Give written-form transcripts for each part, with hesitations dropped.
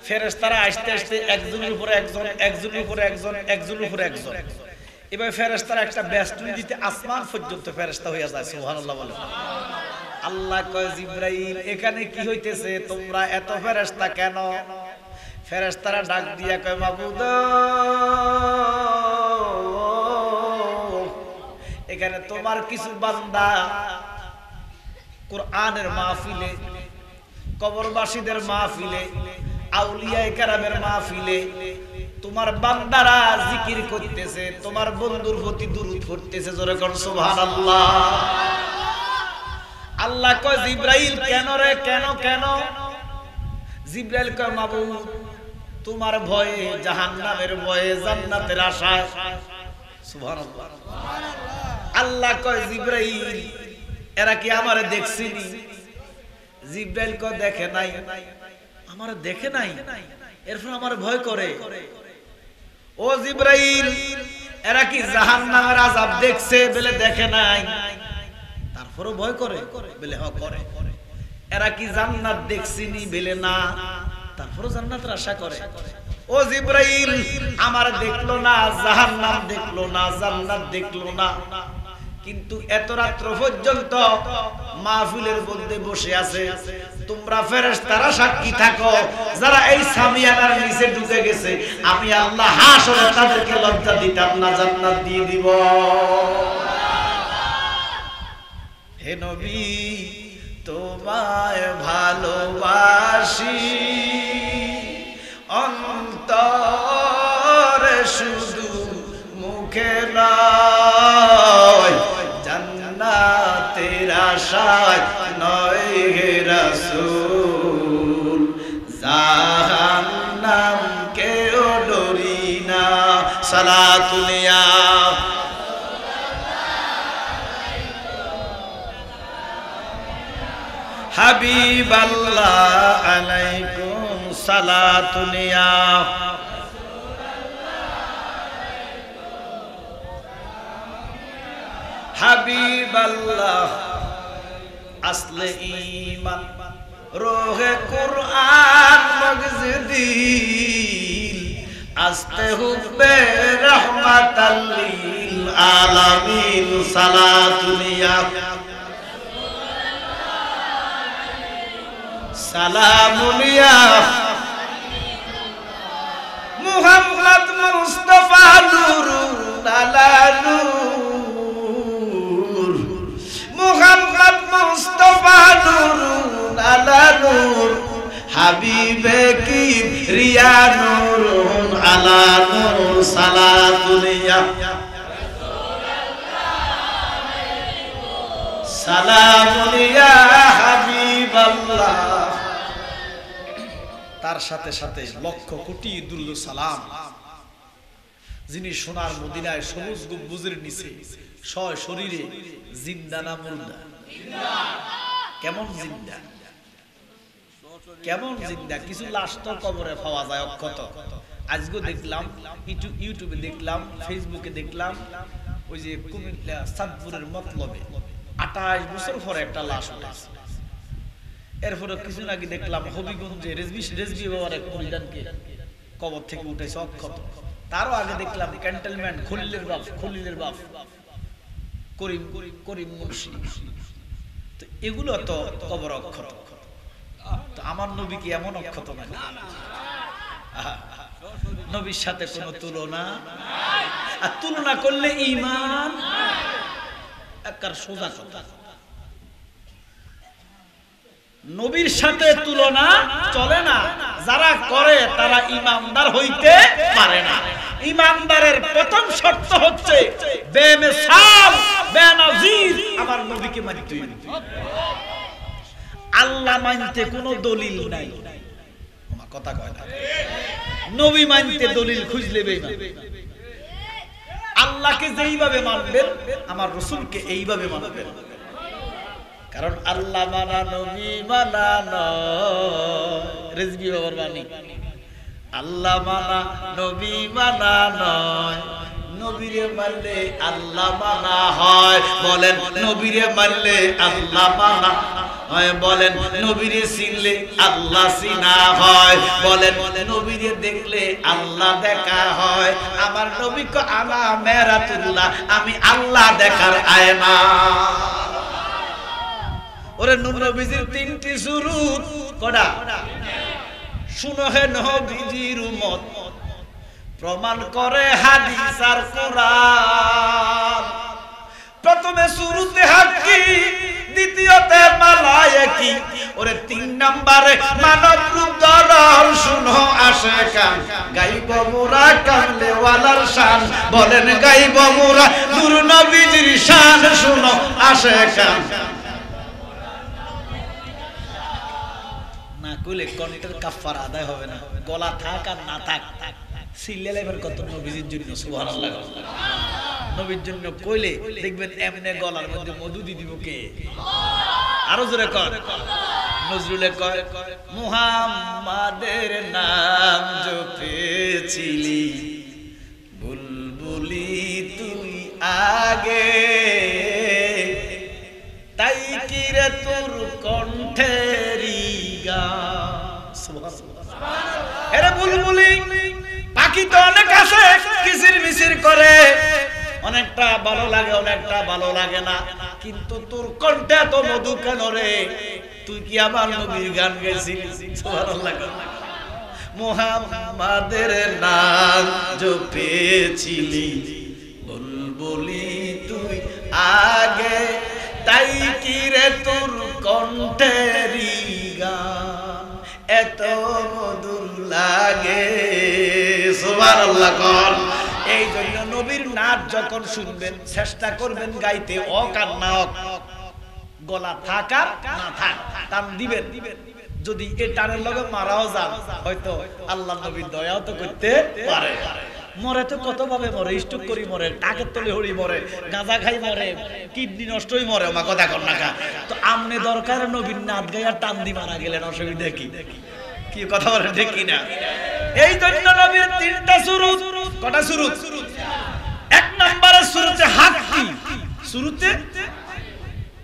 ফেরেশতারা আস্তে আস্তে একজনের উপরে একজন, একজনের উপরে একজন, একজনের উপরে একজন, এবার ফেরেশতারা একটা বেষ্টনী দিতে আসমান পর্যন্ত ফেরেশতা হয়ে যায়। সুবহানাল্লাহ বলে। আল্লাহ কয় জিবরাইল এখানে কি হইতেছে, তোমরা এত ফেরেশতা কেন? ফেরেশতারা ডাক দিয়া কয় মাবুদ এখানে তোমার কিছু বান্দা কোরআনের মাহফিলে, কবরবাসীদের মাহফিলে, আউলিয়ায়ে কেরামের মাহফিলে তোমার বান্দারা জিকির করতেছে, তোমার বন্ধুর প্রতি দুরূদ পড়তেছে। জোরে কোন সুবহানাল্লাহ। আল্লাহ কয় জিবরাইল কেন রে, কেন কেন? জিবরাইল কয় মাবুদ তোমার ভয়ে, জাহান্নামের ভয়ে, জান্নাতের আশায়। সুবহানাল্লাহ। আল্লাহ কয় জিবরাইল এরা কি আমারে দেখছিনি? জিবরাইল কয় দেখে নাই। আমারে দেখে নাই, এরপর আমার ভয় করে। ও জিবরাইল এরা কি জাহান্নামের আযাব দেখছে? বলে দেখে নাই, তারপরও ভয় করে? বলে হ্যাঁ করে। এরা কি জান্নাত দেখছিনি? বলে না, তারপরও জান্নাতের আশা করে। ও জিবরাইল আমার দেখলো না, জাহান্নাম দেখলো না, জান্নাত দেখলো না, কিন্তু এত রাত্র পর্যন্ত মাহফিলের মধ্যে বসে আছে। তোমরা ফেরেশতারা সাক্ষী থাকো, যারা এই সামিয়ানার নিচে ঢুকে গেছে আমি আল্লাহ হাসরে তাদেরকে লজ্জা দিতাম না, জান্নাত দিয়ে দিব। হে নবী তোমায় ভালোবাসি অন্তরে শুধু, মুখে নয়, জান্নাতের আশায় নয় হে রাসূল, জাহান্নাম কেও ডরি না। সালাতুল ইয়া হাবিবাল্লাহ আলাইকুম সালাতুল ইয়া হাবিবাল্লাহ আসলে ঈমান রোহে কুরআন মগজে দিল, আস্তে হুব্বে রাহমাতাল লিল আলামিন। সালাতুল ইয়া সালামুল ইয়া মুহাম্মদ মুস্তাফা নূরুন আলা নূর, মুহাম্মদ মুস্তাফা নূরুন আলা নূর, হাবিবে কিবরিয়া নূরুন আলা নূর। সালাতুল ইয়া সালামুল ইয়া হাবিবাল্লাহ। তার সাথে সাথে লক্ষ কোটি দুরূদ সালাম, যিনি সোনার মদিনায় সবুজ গম্বুজের নিচে সশরীরে জিন্দা না মুর্দা? কেমন জিন্দা, কেমন জিন্দা। কিছু লাশ তো কবরে পাওয়া যায় অক্ষত। আজকে দেখলাম ইউটিউবে দেখলাম, ফেসবুকে দেখলাম, ওই যে কুমিল্লা সাদপুরের মতলবে 28 বছর পরে একটা লাশ উঠেছে। এরপরে কিছু আগে দেখলাম হবিগঞ্জে রেজবি বাবার এক পরিধানকে কবর থেকে উঠেছে অক্ষত। তারও আগে দেখলাম ক্যান্টনমেন্ট খলিলের বাপ করিম মুন্সি। তো এগুলো তো কবর অক্ষত। তো আমার নবী কি এমন অক্ষত না? নবীর সাথে কোনো তুলনা, আর তুলনা করলে ঈমান একার সোজা কথা। নবীর সাথে তুলনা চলে না। যারা করে তারা ঈমানদার হইতে পারে না। ঈমানদারের প্রথম শর্ত হচ্ছে বেমিসাল বেনাজির আমার নবীকে মানতে হবে। আল্লাহ মানতে কোনো দলিল নাই, আমার কথা কয় না। নবী মানতে দলিল খুঁজলে বেঈমান। আল্লাহকে যেইভাবে মানবেন আমার রাসূলকে এইভাবে মানবেন। কারণ আল্লাহ মানা নবী মানা নয়। রেজবি বাবার বাণী, আল্লাহ মানা নবী মানা নয়। নবীরে মানলে আল্লাহ মানা হয়। বলেন নবীরে মানলে আল্লাহ মানা হয়, বলেন নবীরে চিনলে আল্লাহ চিনা হয়, বলেন নবীরে দেখলে আল্লাহ দেখা হয়। আমার নবী কো আনা মেরাতুল্লাহ, আমি আল্লাহ দেখার আয়না। ওরে নবীজির তিনটি সুরুত কটা? শুনো হে নবীজির উম্মত, প্রমাণ করে হাদিস আর কোরআন। প্রথমে সুরুতে হাক্কি, দ্বিতীয়তে মালায়েকি, ওরে তিন নম্বরে মানব রূপ ধারণ। শুনো আশিকান, গাইব মোরা কামলে ওয়ালার শান, বলেন গাইব মোরা নূর নবীজির শান। শুনো আশিকান, না কইলে কণ্ঠের কাফারা আদায় হবে না। গলা থাক আর না থাক, সিল্লে এবার কত নবীজির জন্য সুবহানাল্লাহ। নবীর জন্য কইলে দেখবেন এমনে গলার মধ্যে মধু দি দিব কে? আরো জোরে কর। নজরুলে কয়, মুহাম্মাদের নাম জপেছিলি বুলবুলি তুই আগে, তাই কি রে তোর কণ্ঠেরি গান। সুবহানাল্লাহ। এরে বুলবুলি পাখি তো অনেক আছে, কিচির মিচির করে, অনেকটা ভালো লাগে, অনেকটা ভালো লাগে না, কিন্তু তোর কণ্ঠে এত মধু কেন রে? তুই কি আমার নবীর গান গেছিস? সুবহানাল্লাহ। মুহাম্মাদের নাম জপেছিলি বুলবুলি তুই আগে, তাই কি রে তোর কণ্ঠেরি গান এত মধুর লাগে। সুবহানাল্লাহ কর। এই জন্য নবীর নাচ যখন শুনবেন চেষ্টা করবেন গাইতে, অক আর না অক, গলা থাক আর না থাক, টান দিবেন। যদি এই টানের লগে মারাও যান, হয়তো আল্লাহ নবীর দয়াও তো করতে পারে। মরে তো কত ভাবে মরে, স্ট্রোক করি মরে, টাকের তলে হরি মরে, গাঁজা খাই মরে, কিডনি নষ্টই মরে। মা কথা কর না কা। তো আমনে দরকার নবীর নাচ গাইয়া টান দি মারা গেলেন, অসুবিধা কি? কি কথা বলেন ঠিক কি না? এই জন্য নবীর তিনটা সুরুত। কটা সুরুত? এক নম্বরে সুরুতে হাক্কি। সুরুতে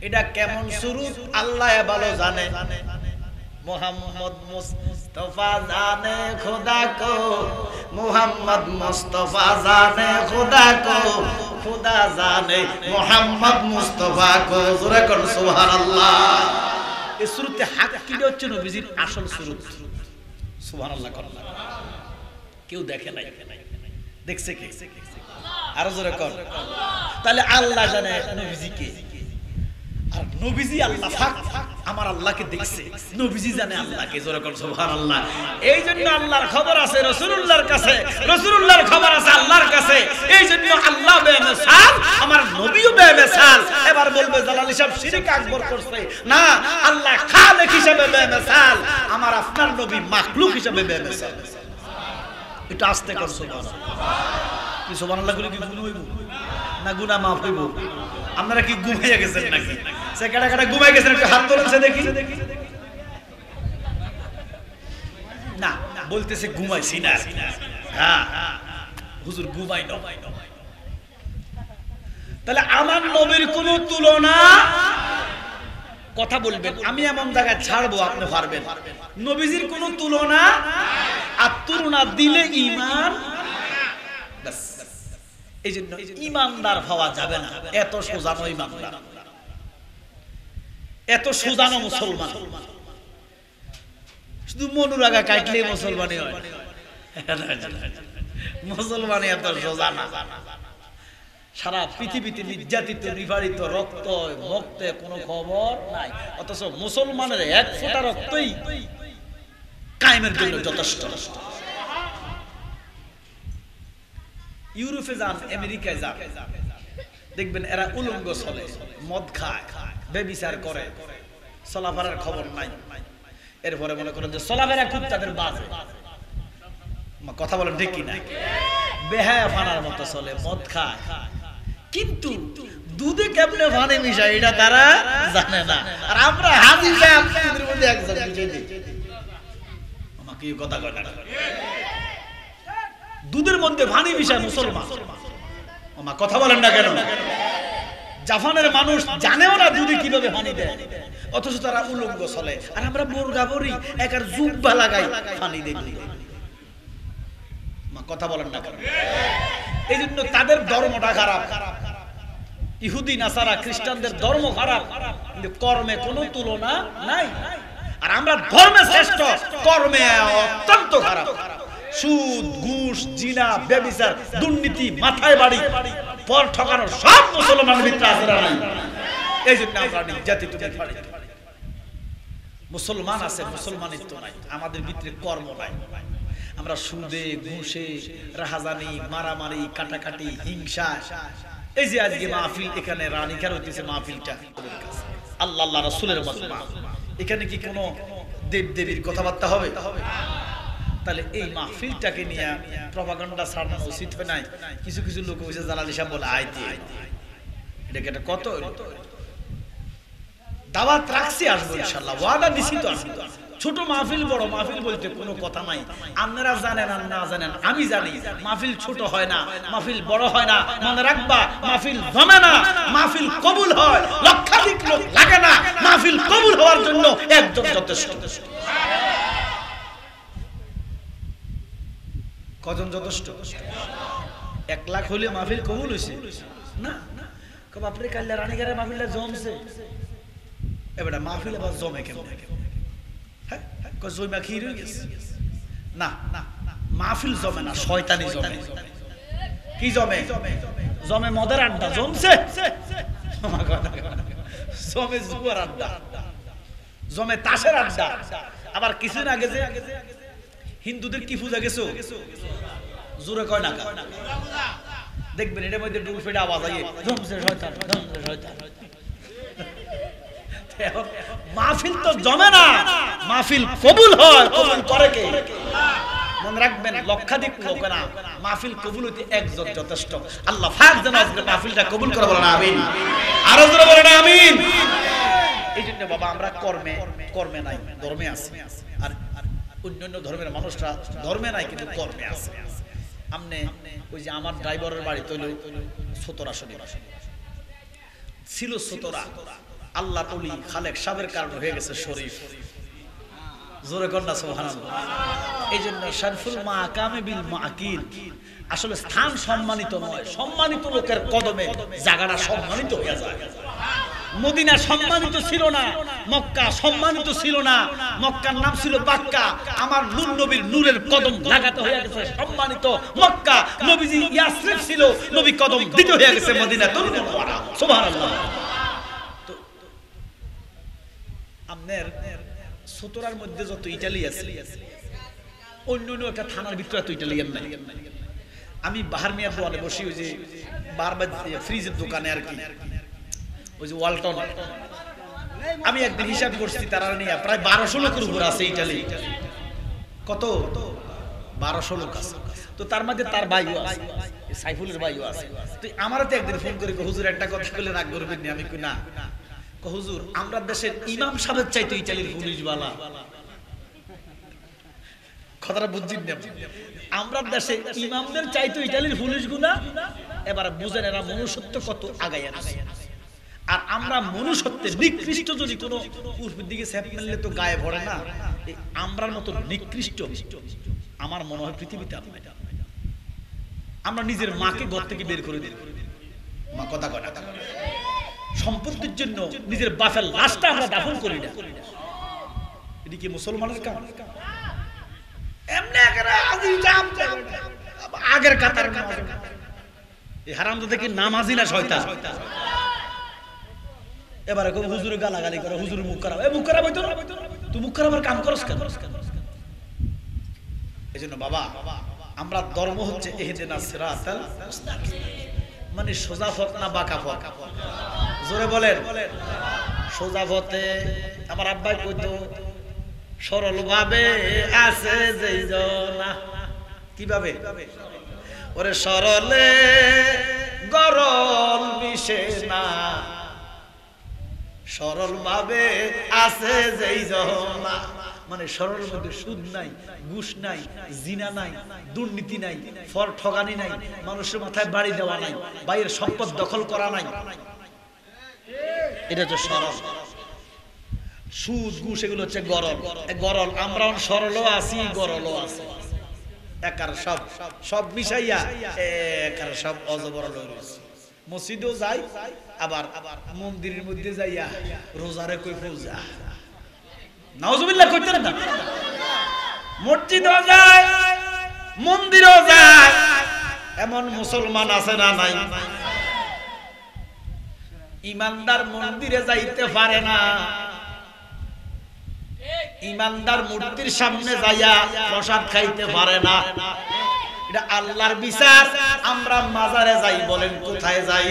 এটা কেমন সুরুত আল্লাহ ভালো জানে। মোহাম্মদ মুস্তাফা জানে খোদা কো, মোহাম্মদ মুস্তাফা জানে খোদা কো, খোদা জানে মোহাম্মদ মুস্তাফা কো। জোরে কোন সুবহানাল্লাহ। এই সুরুতে হাক্কি হচ্ছে নবীজির আসল সুরুত। সুবহানাল্লাহ কর। কেউ দেখে নাই, দেখছে কে? আরো জোরে কর। তাহলে আল্লাহ জানে নবীজি কে, আর নবীজি আল্লাহ পাক আমার আল্লাহকে দেখছে, নবীজি জানে আল্লাহকে। জোরে কর সুবহানাল্লাহ। এই জন্য আল্লাহর খবর আছে রাসূলুল্লাহর কাছে, রাসূলুল্লাহর খবর আছে আল্লাহর কাছে। এই জন্য আল্লাহ বেমিসাল, আমার নবীও বেমিসাল। এবার বলবে জালালী সাহেব শিরক আকবর করছে। না, আল্লাহ খালেক হিসেবে বেমিসাল, আমার আপনার নবী মাখলুক হিসেবে বেমিসাল। এটা আস্তে কর সুবহানাল্লাহ। কি সুবহানাল্লাহ বলে কি গুনাহ হইব না? গুনাহ maaf হইব? আপনারা কি ঘুমাইয়া গেছেন নাকি? সে কাটা কাটা ঘুমাই গেছেন? একটু হাত তোলেন সে দেখি। না, বলতেছে ঘুমাইছি না। হ্যাঁ হুজুর ঘুমাই না। তাহলে আমার নবীর কোনো তুলনা, কথা বলবেন, আমি এমন জায়গায় ছাড়বো আপনি পারবেন। নবীজির কোনো তুলনা, আর তুলনা দিলে ঈমান। বাস, এই জন্য ঈমানদার হওয়া যাবে না। এত সোজানো ঈমানদার, এত সোজানো মুসলমান। শুধু মনুরাগা কাটলে মুসলমানই হয়, মুসলমানই এত সোজা না। সারা পৃথিবীতে নির্যাতিত, নিবারিত, রক্ত ভক্তে কোনো খবর নাই, অথচ মুসলমানের এক ফোঁটা রক্তই কায়েমের জন্য যথেষ্ট। ইউরোপে যান, আমেরিকায় যান, দেখবেন এরা উলঙ্গ চলে, মদ খায়, বেবিচার করে, চলাফেরার খবর নাই। এরপরে মনে করেন যে চলাফেরা খুব তাদের বাজে। কথা বলেন ঠিক কিনা? বেহায়া ফানার মতো চলে, মদ খায়, কিন্তু দুধে কেমনে পানি মিশায় এটা তারা জানে না। আর আমরা হাজি সাহেব দুধের মধ্যে একজন মিশিয়ে দিই। আমাকে কথা কয় না, দুধের মধ্যে পানি মিশায় মুসলমান। আমার কথা বলেন না কেন? জাপানের মানুষ জানেও না দুধে কিভাবে পানি দেয়। অথচ তারা উলঙ্গ চলে, আর আমরা বোরকা পরি, একার জুব্বা লাগাই, পানি দেখি। কথা বলেন না কেন? এই জন্য তাদের ধর্মটা খারাপ। ইহুদি নাসারা খ্রিস্টানদের ধর্ম খারাপ, কিন্তু কর্মে কোনো তুলনা নাই। আর আমরা ধর্মে শ্রেষ্ঠ, কর্মে অত্যন্ত খারাপ। সুদ, ঘুষ, জিনা, ব্যভিচার, দুর্নীতি, মাথায় বাড়ি, পর ঠকানো সব মুসলমানের ভিতরে আছে না নাই? এই জন্য আমরা নির্যাতিত পারি। মুসলমান আছে, মুসলমানিত্ব নাই, আমাদের ভিতরে কর্ম নাই। আমরা সুদে, ঘুষে, রাহাজানি, মারামারি, কাটাকাটি, হিংসা। এই যে আজকে মাহফিল, এখানে রানীকার হইতেছে মাহফিলটা আল্লাহ আল্লাহ রাসূলের মজমা, এখানে কি কোনো দেব দেবীর কথাবার্তা হবে? তাহলে এই মাহফিলটাকে নিয়ে প্রপাগান্ডা ছাড়ানো উচিত হয় নাই? কিছু কিছু লোক হইছে জালালি সাহেব বলে আইতে, এটাকে এটা কত দাওয়াত রাখছি, আসবো ইনশাআল্লাহ, ওয়াদা দিছি তো আসবো। ছোট মাহফিল বড় মাহফিল বলতে কোনো কথা নাই। আপনারা জানেন আর না জানেন, আমি জানি মাহফিল ছোট হয় না, মাহফিল বড় হয় না। মনে রাখবা, মাহফিল জমে না, মাহফিল কবুল হয়। লক্ষাধিক লোক লাগে না, মাহফিল কবুল হওয়ার জন্য একজন যথেষ্ট। কজন যথেষ্ট? 1 লাখ হলে মাহফিল কবুল হইছে না? কব আপনি কাল্লা রানীগারে মাহফিলটা জমছে, এবারে মাহফিল আবার জমে কেমন? জমা কি রয়ে গেছে? না, মাহফিল জমে না, শয়তানি জমে। কি জমে? জমে মদের আড্ডা জমছে, জমে জুয়ার আড্ডা, জমে তাসের আড্ডা। আবার কিছুদিন আগে যে হিন্দুদের কি পূজা গেছো, জোরে কয় না, দেখবেন এটার মধ্যে ডুল ফেটে আওয়াজ আইয়ে জমছে শয়তান, জমছে শয়তান। মাহফিল তো জমে না, মাহফিল কবুল হয়। কবুল করে কে? মনে রাখবেন, লক্ষাধিক লোক না, মাহফিল কবুল হইতে একজন যথেষ্ট। আল্লাহ পাক যেন আজকে মাহফিলটা কবুল করে, বলেন আমিন। আরো জোরে বলেন আমিন। এই জন্য বাবা, আমরা কর্মে নাই, ধর্মে আছি। আর অন্যান্য ধর্মের মানুষরা ধর্মে নাই কিন্তু কর্মে আছে। আমনে ওই যে আমার ড্রাইভারের বাড়ি তৈল সতরা শরীফ ছিল, সতরা আল্লাহ তলি খালেক সাহেবের কারণে হয়ে গেছে শরীফ। জোরে কন্যা সুবহানাল্লাহ। এই জন্য শরফুল মাকামে বিল মাকিল, আসলে স্থান সম্মানিত নয়, সম্মানিত লোকের কদমে জায়গাটা সম্মানিত হয়ে যায়। মদিনা সম্মানিত ছিল না, মক্কা সম্মানিত ছিল না, মক্কার নাম ছিল বাক্কা। আমার নূর নবীর নূরের কদম লাগাতে হয়ে গেছে সম্মানিত মক্কা। নবীজি ইয়াসরিফ ছিল, নবী কদম দিতে হয়ে গেছে মদিনাতুল মুনাওয়ারা। সুবহানাল্লাহ। আপনার সতরার মধ্যে যত ইটালি আছে, অন্য একটা থানার ভিতরে এত ইটালিয়ান নাই। আমি বাহার মিয়ার দোকানে বসি, ওই যে বারবার ফ্রিজের দোকানে আর কি, ওই যে ওয়ালটন। আমি একদিন হিসাব করছি, তারা নিয়ে প্রায় 1200 লোকের উপর আছে ইটালি। কত? 1200 লোক আছে। তো তার মধ্যে তার ভাইও আছে, সাইফুলের ভাইও আছে। তো আমারও তো একদিন ফোন করে, হুজুর একটা কথা বলে রাগ করবেন না। আমি কই না, হুজুর আমরা দেশের ইমাম সাহেব চাইতো ইটালির পুলিশওয়ালা। কথাটা বুঝছেন না? আমরা দেশে ইমামদের চাইতো ইটালির পুলিশগুলা। এবার বুঝেন এরা মনুষ্যত্ব কত আগায় আছে। আর আমরা মনুষ্যত্বে নিকৃষ্ট যদি কোনো পুরুষের দিকে স্যাপ মেললে তো গায়ে ভরে না। আমরার মতো নিকৃষ্ট আমার মনে হয় পৃথিবীতে আর নাই। আমরা নিজের মাকে ঘর থেকে বের করে দিই, মা কথা কয় না, সম্পত্তির জন্য নিজের বাপের লাশটা আমরা দাফন করি না। এটি কি মুসলমানের কাম? এমনি আগের কাতার এই হারামজাদা কি নামাজি না শয়তান? এবারে হুজুরে গালাগালি করে, হুজুর মুখ খারাপ। মুখ খারাপ হইতো না, তুই মুখ খারাপ কাম করস কেন? এই জন্য বাবা, আমরা ধর্ম হচ্ছে ইহদিনাস সিরাতাল মুস্তাকিম, মানে সোজা পথ না বাঁকা পথ। জোরে বলেন সোজা পথে। আমার আব্বাই কইতো, সরল ভাবে আছে যেই জনা। কিভাবে? ওরে সরলে গরল মিশে না, সরল ভাবে আছে যেই জনা। মানে সরলের মধ্যে সুদ নাই, ঘুষ নাই, জিনা নাই, দুর্নীতি নাই, ফর ঠগানি নাই, মানুষের মাথায় বাড়ি দেওয়া নাই, বাইরের সম্পদ দখল করা নাই। এটা তো সরল। সুদ ঘুষ এগুলো হচ্ছে গরল। গরল আমরা সরলও আছি, গরলও আছি, একার সব সব মিশাইয়া একার সব অজবরল রয়েছে। মসজিদেও যাই, আবার মন্দিরের মধ্যে যাইয়া রোজারে কই পূজা, নাউজুবিল্লাহ কইতেন না। মসজিদেও যায়, মন্দিরেও যায়, এমন মুসলমান আছে না নাই? ইমানদার মন্দিরে যাইতে পারে না, ইমানদার মূর্তির সামনে যাইয়া প্রসাদ খাইতে পারে না। এটা আল্লাহর বিচার। আমরা মাজারে যাই, বলেন কোথায় যাই?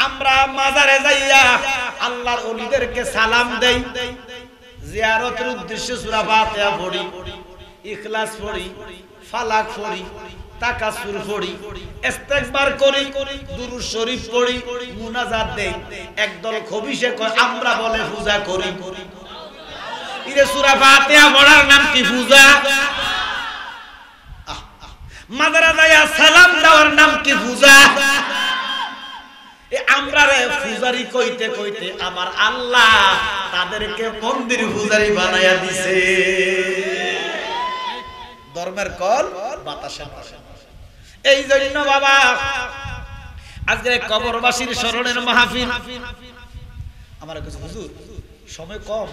আমরা মাজারে যাইয়া আল্লাহর ওলিদেরকে সালাম দেই, জিয়ারতের উদ্দেশ্যে সূরা ফাতিহা পড়ি, ইখলাস পড়ি, ফালাক পড়ি, তাকাসুর পড়ি, ইস্তেগফার করি, দুরূদ শরীফ পড়ি, মুনাজাত দেই। একদল খবিশে কয় আমরা বলে পূজা করি। ইরে সূরা ফাতিহা পড়ার নাম কি পূজা? মাজারে যাইয়া সালাম দেওয়ার নাম কি পূজা? আমরা রে পূজারি কইতে কইতে আমার আল্লাহ তাদেরকে মন্দির পূজারি বানায়া দিছে। ধর্মের কল বাতাসে। এই জন্য বাবা আজকে কবরবাসীর স্মরণের মাহফিল। আমার কাছে হুজুর সময় কম,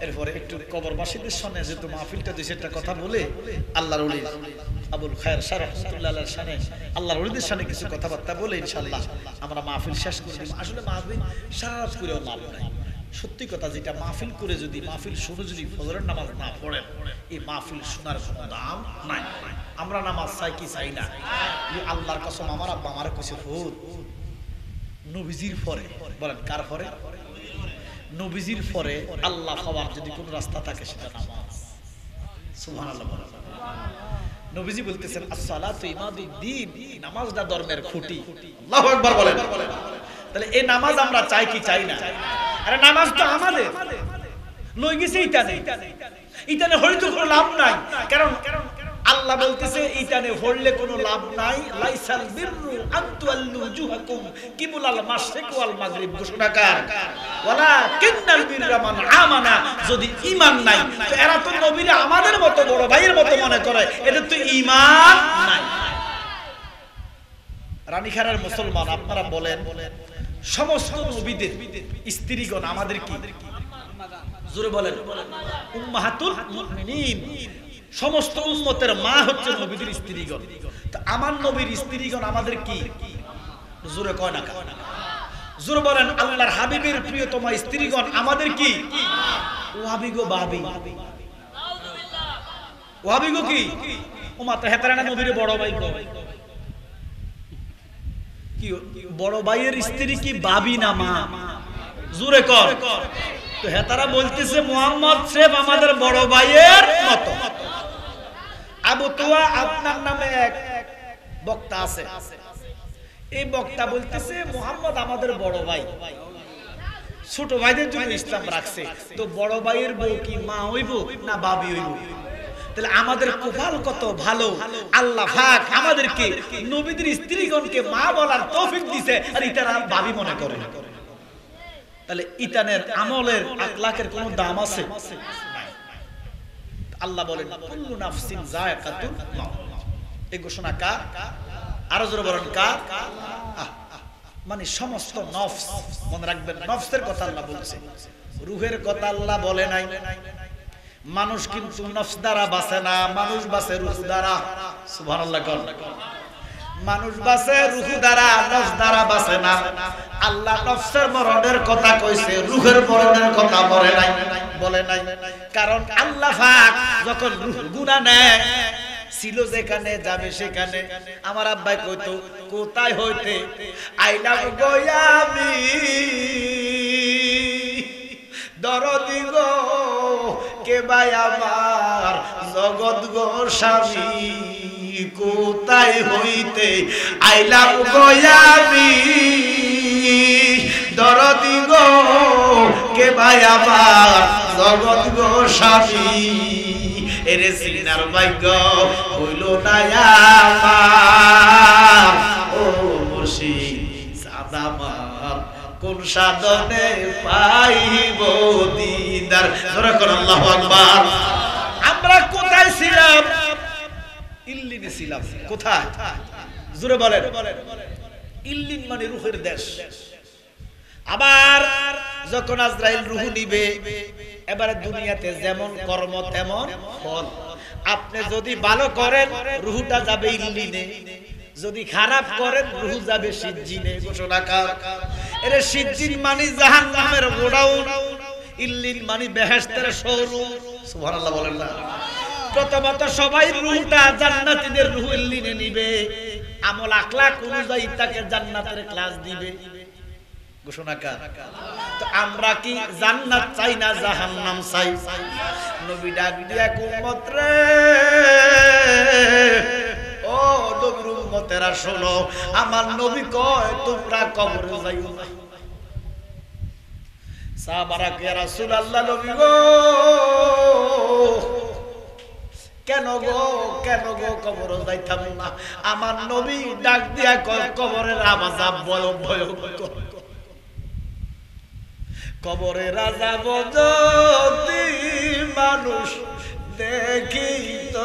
এরপরে একটু কবরবাসীদের সামনে যেহেতু মাহফিলটা দুই চারটা কথা বলে আল্লাহর ওলি আবুল খায়ের শাহ রাহমাতুল্লাহ আলাইহির শানে, আল্লাহর ওলিদের শানে কিছু কথাবার্তা বলে ইনশাআল্লাহ আমরা মাহফিল শেষ করে দিব। আসলে মাহফিল সারা রাত করেও লাভ নাই। সত্যি কথা, যেটা মাহফিল করে যদি মাহফিল শুনে যদি ফজরের নামাজ না পড়েন, এই মাহফিল শোনার কোনো দাম নাই। আমরা নামাজ চাই কি চাই না? আল্লাহর কসম, আমার আব্বা আমার কাছে হুজুর নবীজির পরে, বলেন কার পরে? নবীজির পরে আল্লাহ পাওয়ার যদি কোন রাস্তা থাকে সেটা নামাজ। সুবহানাল্লাহ। নবীজি বলতেছেন আসসালাতু ইমাদুদ্দিন, নামাজটা ধর্মের খুঁটি। আল্লাহু আকবার বলেন। তাহলে এই নামাজ আমরা চাই কি চাই না? আরে নামাজ তো আমাদের লই গেছে ইতানে, ইতানে হইতো কোনো লাভ নাই। কারণ আল্লাহ বলতেছে ইতানে পড়লে কোনো লাভ নাই। লাইসাল বিররু আনতুআল্লু ওজুহাকুম কিবুলাল মাশরিক ওয়াল মাগরিব। ঘোষণাকার ওয়ালাকিন্নাল বিররা মান আমানা। যদি ঈমান নাই তো এরা তো নবীরে আমাদের মতো বড় ভাইয়ের মতো মনে করে, এদের তো ঈমান নাই। রানীখারের মুসলমান আপনারা বলেন, সমস্ত নবীদের স্ত্রীগণ আমাদের কি? জোরে বলেন। উম্মাহাতুল মুমিনিন। সমস্ত উম্মতের মা হচ্ছে নবীদের স্ত্রীগণ। তো আমার নবীর স্ত্রীগণ আমাদের কি? জোরে কয় না? জোরে বলেন। আল্লাহর হাবিবের প্রিয়তমা স্ত্রীগণ আমাদের কি? ওয়াহাবি গো বাবি। ওয়াহাবি গো কি? ওমা তো হেতারা না নবীর বড় ভাই। কি বড় ভাইয়ের স্ত্রী কি বাবি না মা? জোরে কর। তো হেতারা বলতেছে মুহাম্মদ সাহেব আমাদের বড় ভাইয়ের মতো। আবু তুয়া আপনার নামে এক বক্তা আছে, এই বক্তা বলতেছে মুহাম্মদ আমাদের বড় ভাই, ছোট ভাইদের জন্য ইসলাম রাখছে। তো বড় ভাইয়ের বউ কি মা হইব না বাবি হইব? তাহলে আমাদের কপাল কত ভালো, আল্লাহ পাক আমাদেরকে নবীদের স্ত্রীগণকে মা বলার তৌফিক দিয়েছে, আর ইতারা বাবি মনে করে। তাহলে ইতানের আমলের আখলাকের কোনো দাম আছে? আল্লাহ বলেন কুল্লু নাফসিন যায়কাতুল মাউত। এই ঘোষণা কার? আরো জোরে বলেন কার? মানে সমস্ত নফস। মনে রাখবেন, নফসের কথা আল্লাহ বলছে, রূহের কথা আল্লাহ বলে নাই। মানুষ কিন্তু নফস দ্বারা বাঁচে না, মানুষ বাঁচে রূহ দ্বারা। সুবহানাল্লাহ। মানুষ বাঁচে রূহ দ্বারা, নফস দ্বারা বাঁচে না। আল্লাহ নফসের মরণের কথা কইছে, রূহের মরণের কথা বলে নাই। কারণ আল্লাহ পাক যখন রূহ গুনাহ নেয়, ছিল যেখানে যাবে সেখানে। আমার আব্বাই কইতো কোথায় হইতে আইলাম গো আমি দরদি গো, কে ভাই আমার জগৎ গো স্বামী, কোথায় হইতে আইলাম গো আমি দরদি গো, কে ভাই আমার জগৎ গো স্বামী। এরে সিনার ভাগ্য হইল না আমার, ও মুর্শিদ সাদা আমার কোন সাধনে পাইব দিদার। জোরে কোন আল্লাহু আকবার। আমরা কোথায় ছিলাম? ইল্লিনে ছিলাম। কোথায়? জোরে বলেন। ইল্লিন মানে রূহের দেশ। আবার যখন আজরাইল রূহ নিবে, এবারে দুনিয়াতে যেমন কর্ম তেমন ফল। আপনি যদি ভালো করেন রূহটা যাবে ইল্লিনে, যদি খারাপ করেন রূহ যাবে সিজ্জিনে। ঘোষণা কার? এরে সিজ্জিন মানে জাহান্নামের গোডাউন, ইল্লিন মানে বেহেশতের শোরুম। সুবহানাল্লাহ বলেন না। প্রথমত সবাই রূহটা জান্নাতীদের রূহ ইল্লিনে নিবে, আমল আখলাক অনুযায়ী তাকে জান্নাতের ক্লাস দিবে। ঘোষণা কার? তো আমরা কি জান্নাত চাই না জাহান্নাম চাই? নবী ডাক দিয়া উম্মত রে, ও নবীর উম্মতেরা শোনো, আমার নবী কয় তোমরা কবরে যাইও না। সাহাবারা কে রাসূলুল্লাহ নবী গো, কেন গো কেন গো কবরে যাইতাম না? আমার নবী ডাক দিয়া কয় কবরের আযাব ভয়ঙ্কর। কবরের আযাব যদি মানুষ দেখিত,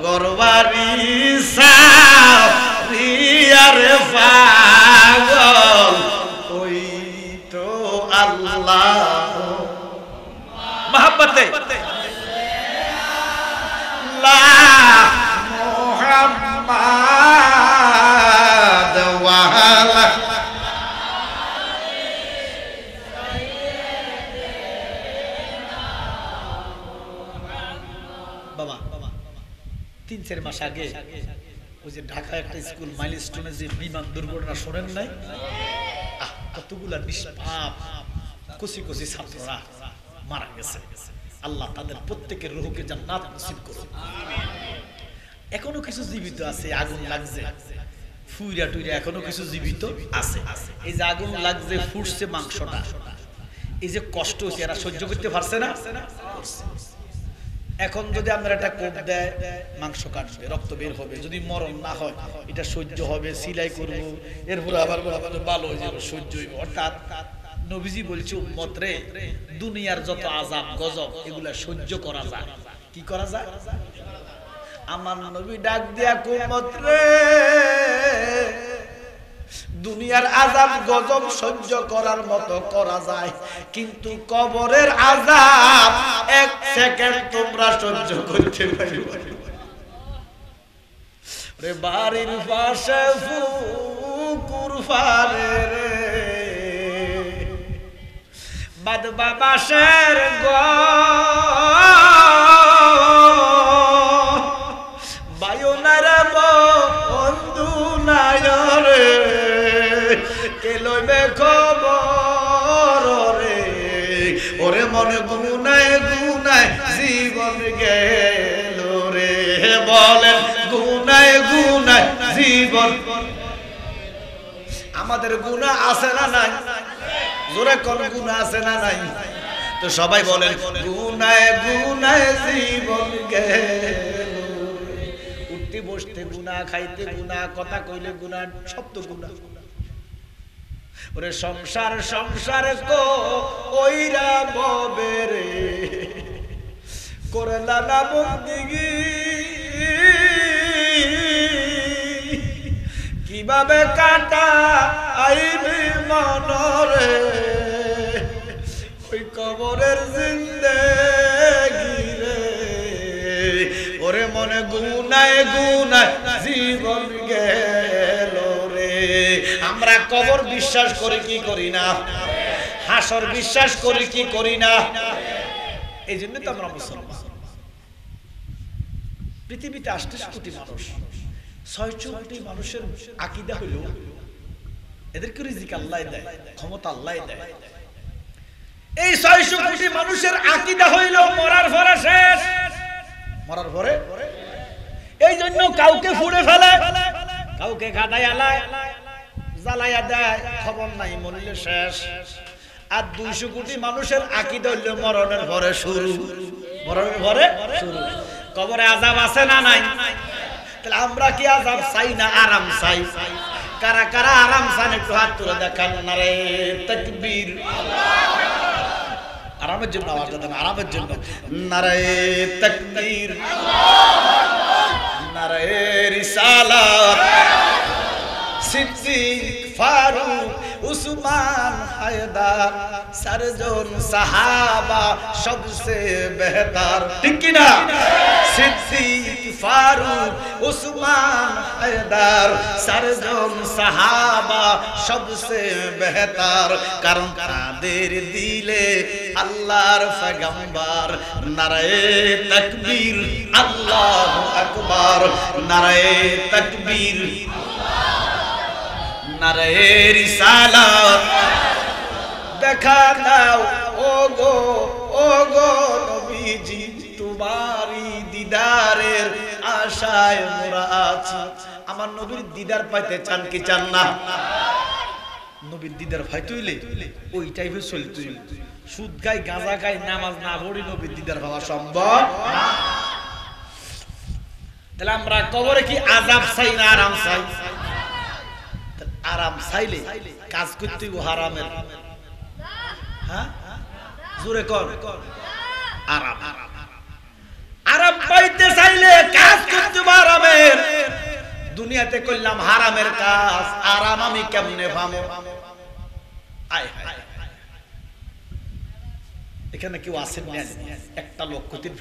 গরবারি সারিয়ার পাগল হইতো আল্লাহ মহব্বতে লা মুহাম্মাদ ওয়া আলা। বাবা 3-4 মাস আগে ওই যে ঢাকা একটা স্কুল মাইলস্টোনে যে বিমান দুর্ঘটনা শোনেন নাই? কতগুলা নিষ্পাপ কচি কচি ছাত্ররা মারা গেছে। আল্লাহ তাদের প্রত্যেকের রূহকে জান্নাত নসিব করুন। এখনো কিছু জীবিত আছে, আগুন লাগছে ফুইরা টুইরা, এখনো কিছু জীবিত আছে। এই যে আগুন লাগছে, ফুটছে মাংসটা, এই যে কষ্ট হচ্ছে এরা সহ্য করতে পারছে না। এখন যদি আমরা একটা কোপ দেয়, মাংস কাটবে, রক্ত বের হবে, যদি মরণ না হয় এটা সহ্য হবে, সিলাই করবো, এরপরে আবার ভালো হয়ে যাবে, সহ্য হইবে। অর্থাৎ নবীজি বলছে উম্মত রে, দুনিয়ার যত আযাব গজব এগুলা সহ্য করা যায়। কি করা যায়? আমার নবী ডাক দিয়া উম্মত রে, দুনিয়ার আযাব গজব সহ্য করার মতো করা যায়, কিন্তু কবরের আযাব 1 সেকেন্ড তোমরা সহ্য করতে পারবে রে। বাড়ির পাশে পুকুর পারে রে, বাদবা বাসের বায়ুনার বন্ধু নাই রে, কে লইবে খবর রে। ওরে মনে গুনায় গুনায় জীবন গেল রে, বলেন গুনায় গুনায় জীবন। আমাদের গুনাহ আছে না নাই? জোরে কোন গুনাহ আছে না নাই? তো সবাই বলেন গুনায় গুনায় জীবন গেল। উঠতে বসতে গুনাহ, খাইতে গুনাহ, কথা কইলে গুনাহ, সব তো গুনাহ। ওরে সংসার সংসার কো ওইরা ববে রে, করলা না বন্দিগি কিভাবে কাটা আইবি মনরে, ওই কবরের জিন্দেগি রে। ওরে মনে গুনায় গুনায় জীবন গেল রে। আমরা কবর বিশ্বাস করি কি করি না? হাসর বিশ্বাস করি কি করি না? এই জন্য তো আমরা মুসলমান। পৃথিবীতে 28 কোটি মানুষ, 600 কোটি মানুষের আকীদা হলো এদেরকে রিজিক আল্লাহ দেয়, ক্ষমতা আল্লাহ দেয়। এই 600 কোটি মানুষের আকীদা হইল মরার পরে শেষ, মরার পরে। এই জন্য কাউকে ফুড়ে ফেলে, কাউকে গাদায় আলায় জ্বালাইয়া দেয়, খবর নাই, মরলে শেষ। আর 200 কোটি মানুষের আকীদা হইল মরণের পরে শুরু, মরণের পরে শুরু। কবরে আযাব আছে না নাই? তাহলে আমরা কি আযাব চাই না আরাম চাই? কারা কারা আরাম চান একটু হাত তুলে দেখান। নারে তাকবীর, আরামের জন্য আওয়াজটা দেন, আরামের জন্য। নারে তাকবীর, নারে রিসালাত। সিদ্দিক, ফারুক, উসমান, হায়দার, চারজন সাহাবা সবসে বেহতার। ঠিক কি না? সিদ্দিক, ফারুক, উসমান, হায়দার, চারজন সাহাবা সবসে বেহতার। কারণ তাদের দিলে আল্লাহর পয়গম্বর। নারে তাকবীর, আল্লাহু আকবার। নারে তাকবীর, নারে রিসালাত। দেখা দাও ওগো ওগো নবীজি, তোমারই দিদারের আশায় মোরা আছি। আমার নবীর দিদার পাইতে চান কি চান না? নবীর দিদার ভাই তুইলে ওই টাইপের চলি তুই সুদ গাই গাঁজা গাই নামাজ না পড়ি নবীর দিদার পাওয়া সম্ভব না। তাহলে আমরা কবরে কি আযাব চাই না আরাম চাই? আরাম চাইলে কাজ করতে হারামের। হ্যাঁ জোরে কর, আরাম। আরাম পাইতে চাইলে কাজ করতে হারামের। দুনিয়াতে করলাম হারামের কাজ, আরাম আমি কেমনে পাবো? এখানে কেউ আসেন না, একটা লোক কতির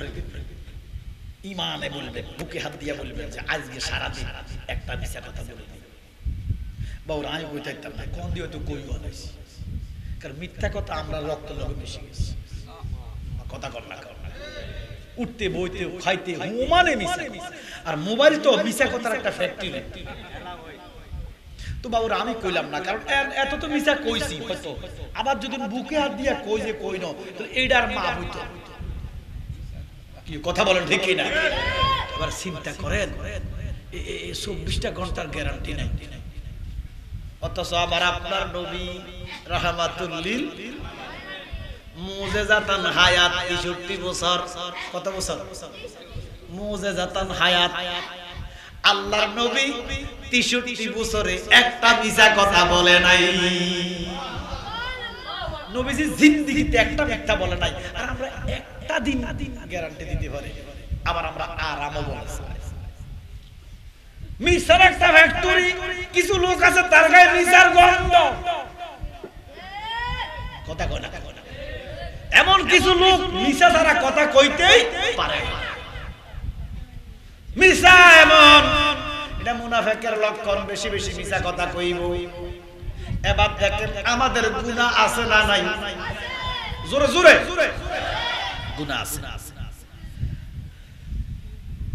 ইমানে বলবেন, বুকে হাত দিয়ে বলবেন যে আজকে সারাদিন একটা মিথ্যা কথা বলে দিই। বাবুরা আমি বই থাকতাম না, কোন দিয়ে তো কই বানাইছি। কারণ মিথ্যা কথা আমরা রক্ত লগে মিশে গেছি। কথা কর না, উঠতে বইতে খাইতে মানে মিশা। আর মোবাইল তো মিশা কথার একটা ফ্যাক্টরি। তো বাবুরা আমি কইলাম না, কারণ এত তো মিশা কইছি হয়তো। আবার যদি বুকে হাত দিয়ে কই যে কই না, তাহলে এইটার মা হইতো কি কথা বলেন, ঠিক কি না? এবার চিন্তা করেন, 24টা ঘন্টার গ্যারান্টি নাই। অথচ আবার আপনার নবী রাহমাতুল লিল মুজিজাতান হায়াত 63 বছর। কত বছর? মুজিজাতান হায়াত। আল্লাহর নবী 63 বছরে একটা মিছা কথা বলে নাই। নবীজি জিন্দেগিতে একটা মিথ্যা বলে নাই। আর আমরা একটা দিন গ্যারান্টি দিতে পারি। আবার আমরা আরামও বলেছি। মিশার একটা ফ্যাক্টরি, কিছু লোক আছে তার গায়ে মিশার গন্ধ। কথা কয় না, এমন কিছু লোক মিশা ছাড়া কথা কইতেই পারে না। মিশা এমন, এটা মুনাফিকের লক্ষণ, বেশি বেশি মিশা কথা কইব। এবার দেখেন আমাদের গুনাহ আছে না নাই? জোরে জোরে গুনাহ আছে।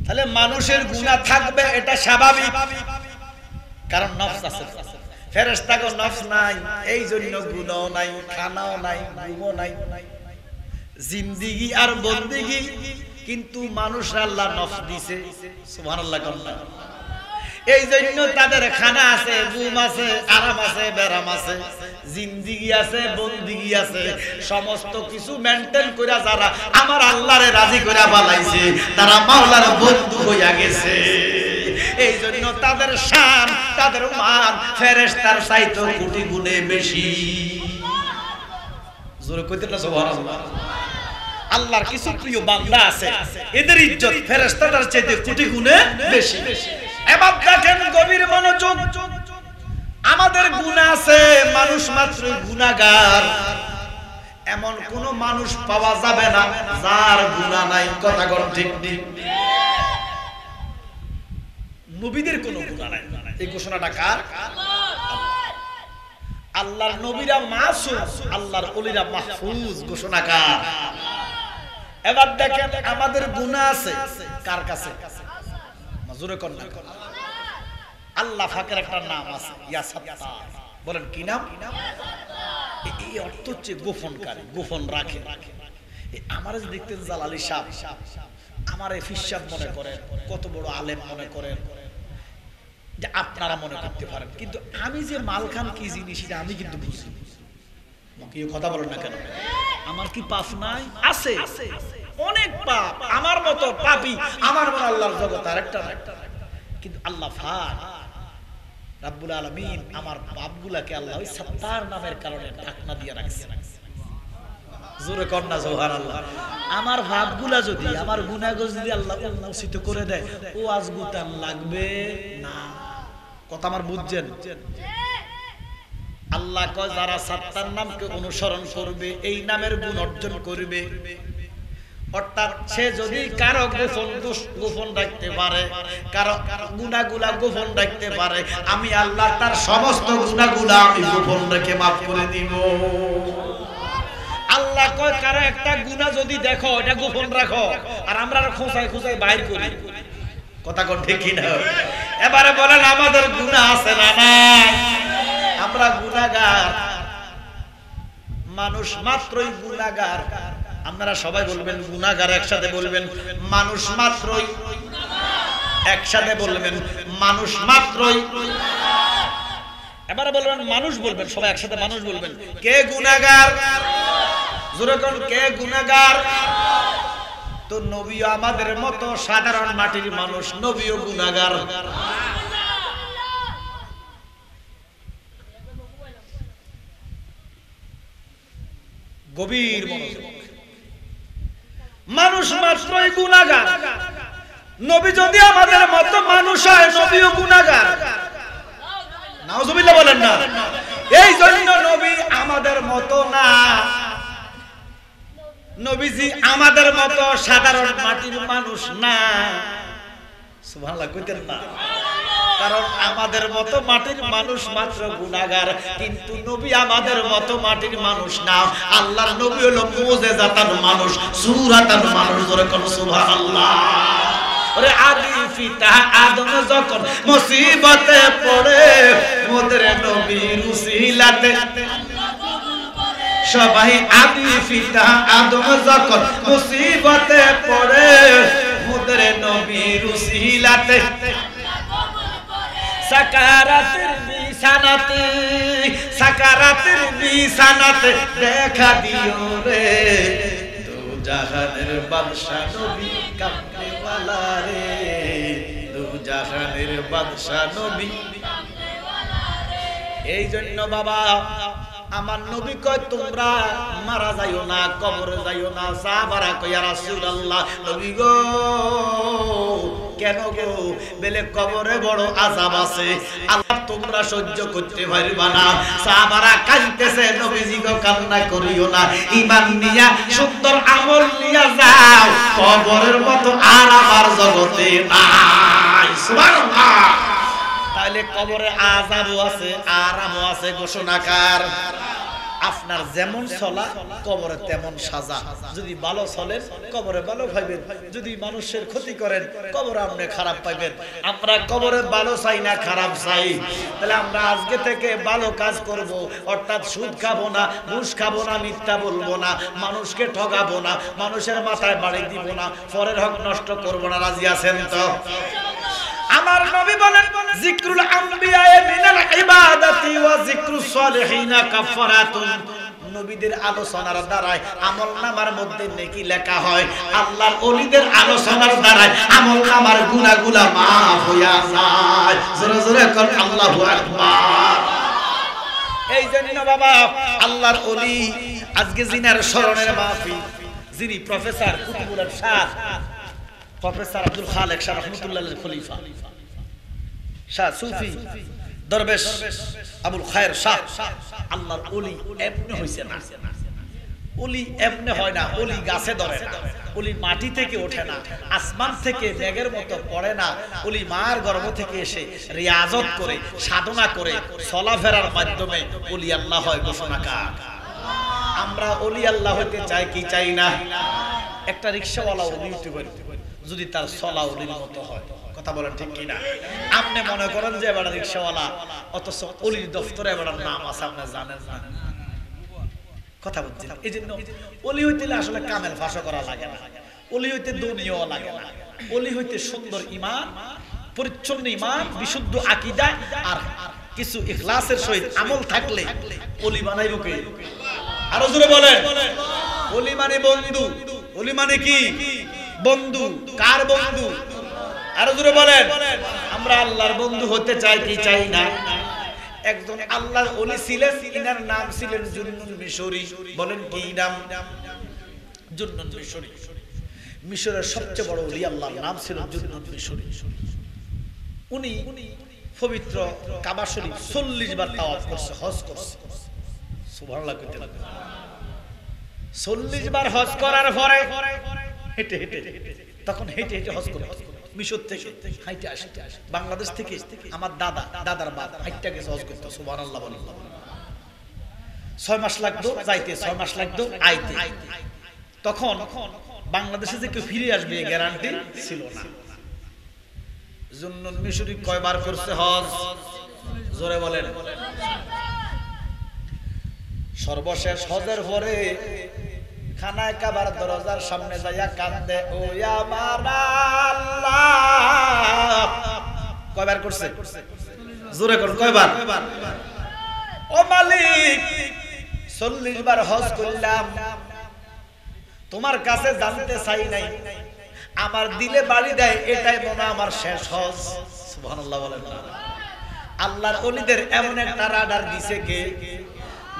তাহলে মানুষের গুনাহ থাকবে, এটা স্বাভাবিক। কারণ নফস আছে, ফেরেশতাগো নফস নাই, এই জন্য গুনাহ নাই, খানাও নাই, ঘুমও নাই। জিন্দেগি আর বন্দেগি কিন্তু মানুষরা আল্লাহ নফস দিছে। সুবহানাল্লাহ। এই জন্য তাদের খানা আছে, ঘুম আছে, আরাম আছে, বেরাম আছে, জিন্দেগি আছে, বন্দেগি আছে। সমস্ত কিছু মেইনটেইন কইরা যারা আমার আল্লাহরে রাজি কইরা বানাইছে, তারা মাওলার বন্ধু হইয়া গেছে। এই জন্য তাদের শান, তাদের মান ফেরেশতার চাইতে কোটি গুণে বেশি। জোরে কইতে না সুবহানাল্লাহ। আল্লাহর কিছু প্রিয় বান্দা আছে, এদের ইজ্জত ফেরেশতাদের চাইতে কোটি গুণে বেশি। এবার দেখেন গভীর মনোযোগ। আমাদের গুনাহ আছে, মানুষ মাত্রই গুনাহগার। এমন কোন মানুষ পাওয়া যাবে না যার গুনাহ নাই। কথা কোন ঠিক ঠিক? নবীদের কোনো গুনাহ নাই। এই ঘোষণাটা কার? আল্লাহর নবীরা মাসুম, আল্লাহর ওলিরা মাহফুজ। ঘোষণা কার? এবার দেখেন আমাদের গুনাহ আছে কার কাছে? জোরে কর না। আল্লাহ পাকের একটা নাম আছে, ইয়া সাত্তার। বলেন কি নাম? এই অর্থ হচ্ছে গোপনকারী, গোপন রাখে। আমারে দেখতেন জালালি সাহেব, আমারে ফিসাব মনে করেন, কত বড় আলেম মনে করেন, যে আপনারা মনে করতে পারেন, কিন্তু আমি যে মালখান কি জিনিস এটা আমি কিন্তু বুঝি। কি কথা বলেন না কেন? আমার কি পাপ নাই? আছে, অনেক পাপ। আমার মতো পাপী আমার মনে আল্লাহর জগৎ আর একটা, কিন্তু আল্লাহ পাক রাব্বুল আলামিন আমার পাপগুলাকে আল্লাহ ওই সাত্তার নামের কারণে ঢাকনা দিয়ে রাখছে। জোরে কর না সুবহানাল্লাহ। আমার পাপগুলা যদি, আমার গুনাহগুলো যদি আল্লাহ উন্মোচিত করে দেয়, ও আজগুতান লাগবে না। কথা আমার বুঝছেন? আল্লাহ কয় যারা সাত্তার নামকে অনুসরণ করবে, এই নামের গুণ অর্জন করবে, অর্থাৎ সে যদি কারো গোপন রাখতে পারে, কারো গুনাহগুলা গোপন রাখতে পারে, আমি আল্লাহ তার সমস্ত গুনাহগুলা আমি গোপন রেখে মাফ করে দিব। আল্লাহ কয় কারো একটা গুনাহ যদি দেখো এটা গোপন রাখো, আর আমরা খোঁচাই খোঁচাই বাইর করি। কথা কোন ঠিক কি না? এবারে বলেন আমাদের গুনাহ আছে না নাই? আমরা গুনাহগার, মানুষ মাত্রই গুনাহগার। আপনারা সবাই বলবেন গুনাহগার, একসাথে বলবেন মানুষ মাত্রই, একসাথে বলবেন মানুষ মাত্রই। এবারে বলবেন মানুষ, বলবেন সবাই একসাথে মানুষ বলবেন। কে গুনাহগার? জোরে কোন কে গুনাহগার? তো নবীও আমাদের মতো সাধারণ মাটির মানুষ, নবীও গুনাহগার। গভীর মনোযোগ। মানুষ মাত্রই গুনাহগার। নবী যদি আমাদের মতো মানুষ হয়, নবীও গুনাহগার। নাউজুবিল্লাহ বলেন না। এই জন্য নবী আমাদের মতো না, নবীজি আমাদের মতো সাধারণ মাটির মানুষ না। সুবহানাল্লাহ কইতেন না? কারণ আমাদের মতো মাটির মানুষ মাত্র গুনাহগার, কিন্তু নবী আমাদের মতো মাটির মানুষ না। আল্লাহর নবী হলো মুজিজাতান মানুষ, সূরাতান মানুষ। জোরে কোন সুবহানাল্লাহ। ওরে আদি পিতা আদম যখন মুসিবতে পড়ে, মোদের নবীর উসিলাতে সবাই আদি পিতা আদম যখন মুসিবতে পড়ে, মোদের নবীর উসিলাতে সাকারাতের বিছানাতে, সাকারাতের বিছানাতে দেখা দিও রে, দু জাহানের বাদশা নবী কামনে ওয়ালা রে, দু জাহানের বাদশা নবী কামনে ওয়ালা রে। এই জন্য বাবা আমার নবী কয় তোমরা মারা যাইও না, কবরে যাইও না। সাহাবারা কয় ইয়া রাসূলুল্লাহ, নবী গো কেন গো? বলে কবরে বড় আযাব আছে, আল্লাহ তোমরা সহ্য করতে পারবা না। সাহাবারা কাঁদতেছে, নবীজি গো কান্না করিও না, ঈমান নিয়া সুন্দর আমল নিয়া যাও, কবরের মতো আর আমার জগতে নাই। সুবহানাল্লাহ। তাহলে কবরে আযাবও আছে, আরামও আছে। ঘোষণাকার আপনার যেমন চলা কবরে তেমন সাজা। যদি ভালো চলেন কবরে ভালো পাইবেন, যদি মানুষের ক্ষতি করেন কবরে আপনি খারাপ পাইবেন। আমরা কবরে ভালো চাই না, খারাপ চাই। তাহলে আমরা আজকে থেকে ভালো কাজ করব, অর্থাৎ সুদ খাবো না, ঘুষ খাবো না, মিথ্যা বলবো না, মানুষকে ঠকাবো না, মানুষের মাথায় বাড়ি দিব না, পরের হক নষ্ট করব না। রাজি আছেন তো? আমার নবী বলেন যিকরুল আম্বিয়া মিনাল ইবাদাতি ওয়া যিকরুস সালিহিনা কাফারাতুন। নবীদের আলোচনার দ্বারাই আমলনামার মধ্যে নেকি লেখা হয়, আল্লাহর ওলিদের আলোচনার দ্বারাই আমলনামার গুনাহগুলো maaf হইয়া যায়। জোরে জোরে কোন আল্লাহু আকবার। এই জন্য বাবা আল্লাহর ওলি, আজকে জিনার স্মরণের মাহফিল, যিনি প্রফেসর কুতুবুল শাহ, প্রফেসর আব্দুল খালেক শাহ রহমাতুল্লাহির খলিফা, শাহ সুফি দরবেশ আবুল খায়ের শাহ, আল্লাহর ওলি এমনি হইছে না। ওলি এমনি হয় না, ওলি গাছে ধরে না, ওলি মাটি থেকে ওঠে না, আসমান থেকে মেঘের মতো পড়ে না। ওলি মার গর্ভ থেকে এসে রিয়াজত করে, সাধনা করে, চলাফেরার মাধ্যমে ওলি আল্লাহ হয়। ঘোষণাকার আমরা ওলি আল্লাহ হইতে চাই কি চাই না? একটা রিকশাওয়ালা ওলি হইতে পারি যদি তার চলা ওলির মতো হয়। কথা বলেন ঠিক কিনা? আপনি মনে করেন যে এবার রিকশাওয়ালা, অথচ ওলির দফতরে এবার নাম আছে আপনি জানেন না। কথা বলছেন? এই জন্য ওলি হইতে আসলে কামেল ফাঁসা করা লাগে না, ওলি হইতে দুনিয়াও লাগে না। ওলি হইতে সুন্দর ঈমান, পরিচ্ছন্ন ঈমান, বিশুদ্ধ আকীদা আর কিছু ইখলাসের সহিত আমল থাকলে ওলি বানাইব কে? আরো জোরে বলেন। ওলি মানে বন্ধু। ওলি মানে কি? বন্ধু। কার বন্ধু? আরো জোরে বলেন। আমরা আল্লাহর বন্ধু হতে চাই কি চাই না? একজন আল্লাহর ওলি ছিলেন, ইনার নাম ছিলেন জুন্নুন মিশরি। বলেন কি নাম? জুন্নুন মিশরি। মিশরের সবচেয়ে বড় ওলি, আল্লাহর নাম ছিল জুন্নুন মিশরি। উনি পবিত্র কাবা শরীফ 40 বার তাওয়াফ করছে, হজ করছে। সুবহানাল্লাহ কইতে লাগবে। 40 বার হজ করার পরে হেঁটে হেঁটে, তখন হেঁটে হেঁটে হজ করে মিশর থেকে হাইটে আসে। বাংলাদেশ থেকে আমার দাদার বাপ হাইটটা গেছে হজ করতে। সুবহানাল্লাহ বলেন। 6 মাস লাগতো যাইতে, 6 মাস লাগতো আইতে। তখন বাংলাদেশে যে কেউ ফিরে আসবে এই গ্যারান্টি ছিল না। জুন্নুন মিশরি কয়বার করছে হজ? জোরে বলেন। সর্বশেষ হজের পরে খানায় কাবার দরজার সামনে যাইয়া কান্দে, ও আমার আল্লাহ। কয়বার করছে? জোরে করুন, কয়বার? ও মালিক, 40 বার হজ করলাম, তোমার কাছে জানতে চাই নাই, আমার দিলে বাড়ি দেয় এটাই মনে আমার শেষ হজ। সুবহানাল্লাহ বলেন। আল্লাহর ওলিদের এমন একটা রাডার দিছে কে?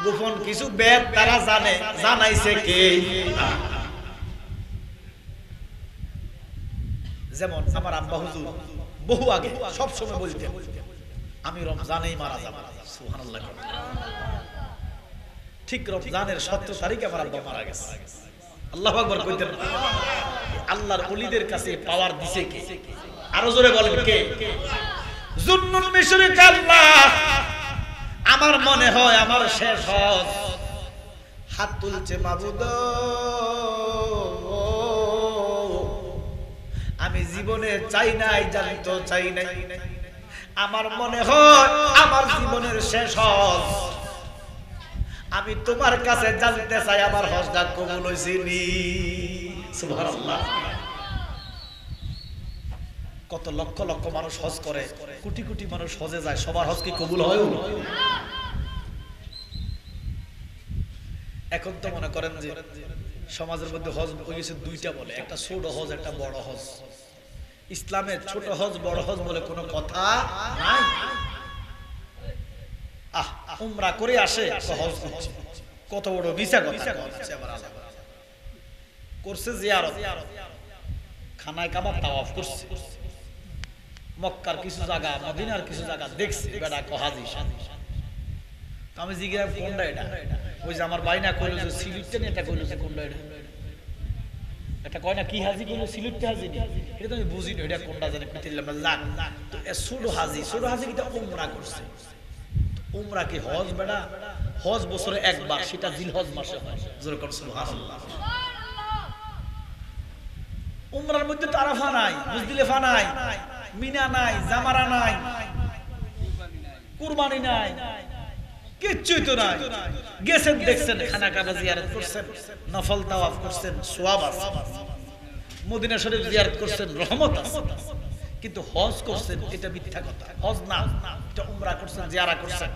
গোপন কিছু বেদ তারা জানে, জানাইছে কে? যেমন আমার আব্বা হুজুর বহু আগে সব সময় বলতেন, আমি রমজানেই মারা যাব। সুবহানাল্লাহ। ঠিক রমজানের 17 তারিখে আমার আব্বা মারা গেছে। আল্লাহু আকবার কইতেন। আল্লাহর ওলিদের কাছে পাওয়ার দিছে কে? আরো জোরে বলেন কে? জুন্নুন মিশরি। আল্লাহ, আমার মনে হয় আমার শেষ হজ। হাত তুলছে, মাবুদ আমি জীবনে চাই নাই, জানতো চাই নাই, আমার মনে হয় আমার জীবনের শেষ হজ। আমি তোমার কাছে জানতে চাই আমার হজটা কবুল হইছে নি? সুবহানাল্লাহ। কত লক্ষ লক্ষ মানুষ হজ করে, কোটি কোটি মানুষ হজে যায়, সবার হজ কি কবুল হয়? এখন তো মনে করেন যে সমাজের মধ্যে হজ হয়ে গেছে দুইটা বলে, একটা ছোট হজ, একটা বড় হজ। ইসলামের ছোট হজ বড় হজ বলে কোনো কথা নাই। উমরা করে আসে হজ করছে, কত বড় মিছা কথা করছে। জিয়ারত, খানায় কাবা তাওয়াফ করছে, মক্কার কিছু জায়গা, মদিনার কিছু জায়গা দেখছে। বেটা কহাজি তো আমি জিজ্ঞাসা কোনটা এটা? ওই যে আমার ভাই না কইলো যে সিলেটটা নিয়ে, এটা কইলো যে কোনটা এটা? এটা কয় না কি হাজি কইলো সিলেটটা হাজি নি, এটা তো আমি বুঝি না এটা কোনটা জানি কইতেলাম না। লাগ তো ছোট হাজি কিটা উমরা করছে। উমরা কি হজ? বেটা হজ বছরে একবার, সেটা জিলহজ মাসে হয়। জোরে কর সুবহানাল্লাহ। উমরার মধ্যে তো আরাফা নাই, মুজদালিফা নাই, মিনা নাই, জামারা নাই, কুরবানি নাই, কিচ্ছুই তো নাই। গেছেন দেখছেন, খানা কাবা জিয়ারত করছেন, নফল তাওয়াফ করছেন, সওয়াব আছে। মদিনা শরীফ জিয়ারত করছেন, রহমত আছে। কিন্তু হজ করছেন এটা মিথ্যা কথা, হজ না, এটা উমরা করছেন, জিয়ারা করছেন।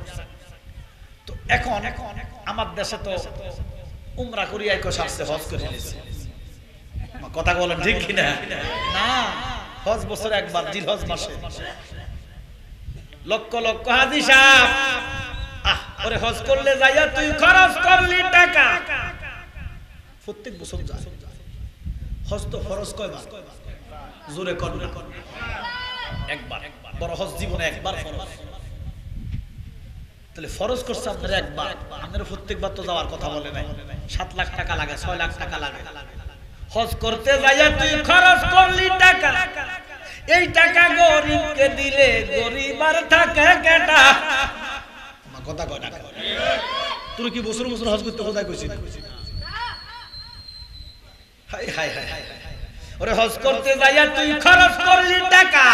তো এখন আমার দেশে তো উমরা করিয়াই কষাচ্ছে, হজ করে নিয়েছে। কথা বলেন ঠিক কিনা? না, হজ বছরে একবার, জিলহজ মাসে। লক্ষ লক্ষ হাজি সাহেব, ওরে হজ করলে যাইয়া তুই খরচ করলি টাকা। প্রত্যেক বছর যায় হজ, তো খরচ কয়বার? জোরে কর না, একবার। বড় হজ জীবনে একবার ফরজ। তাহলে ফরজ করছে আপনারা একবার, আপনারা প্রত্যেকবার তো যাওয়ার কথা বলে নাই। 7 লাখ টাকা লাগে, 6 লাখ টাকা লাগে। হজ করতে যাইয়া তুই খরচ করলি টাকা, এই টাকা গরিবকে দিলে গরিব আর থাকে কেটা? কথা কয় না। তুই কি বছর বছর হজ করতে কোথায় কইছিস? হাই হাই হাই হাই, ওরে হজ করতে যাইয়া তুই খরচ করলি টাকা,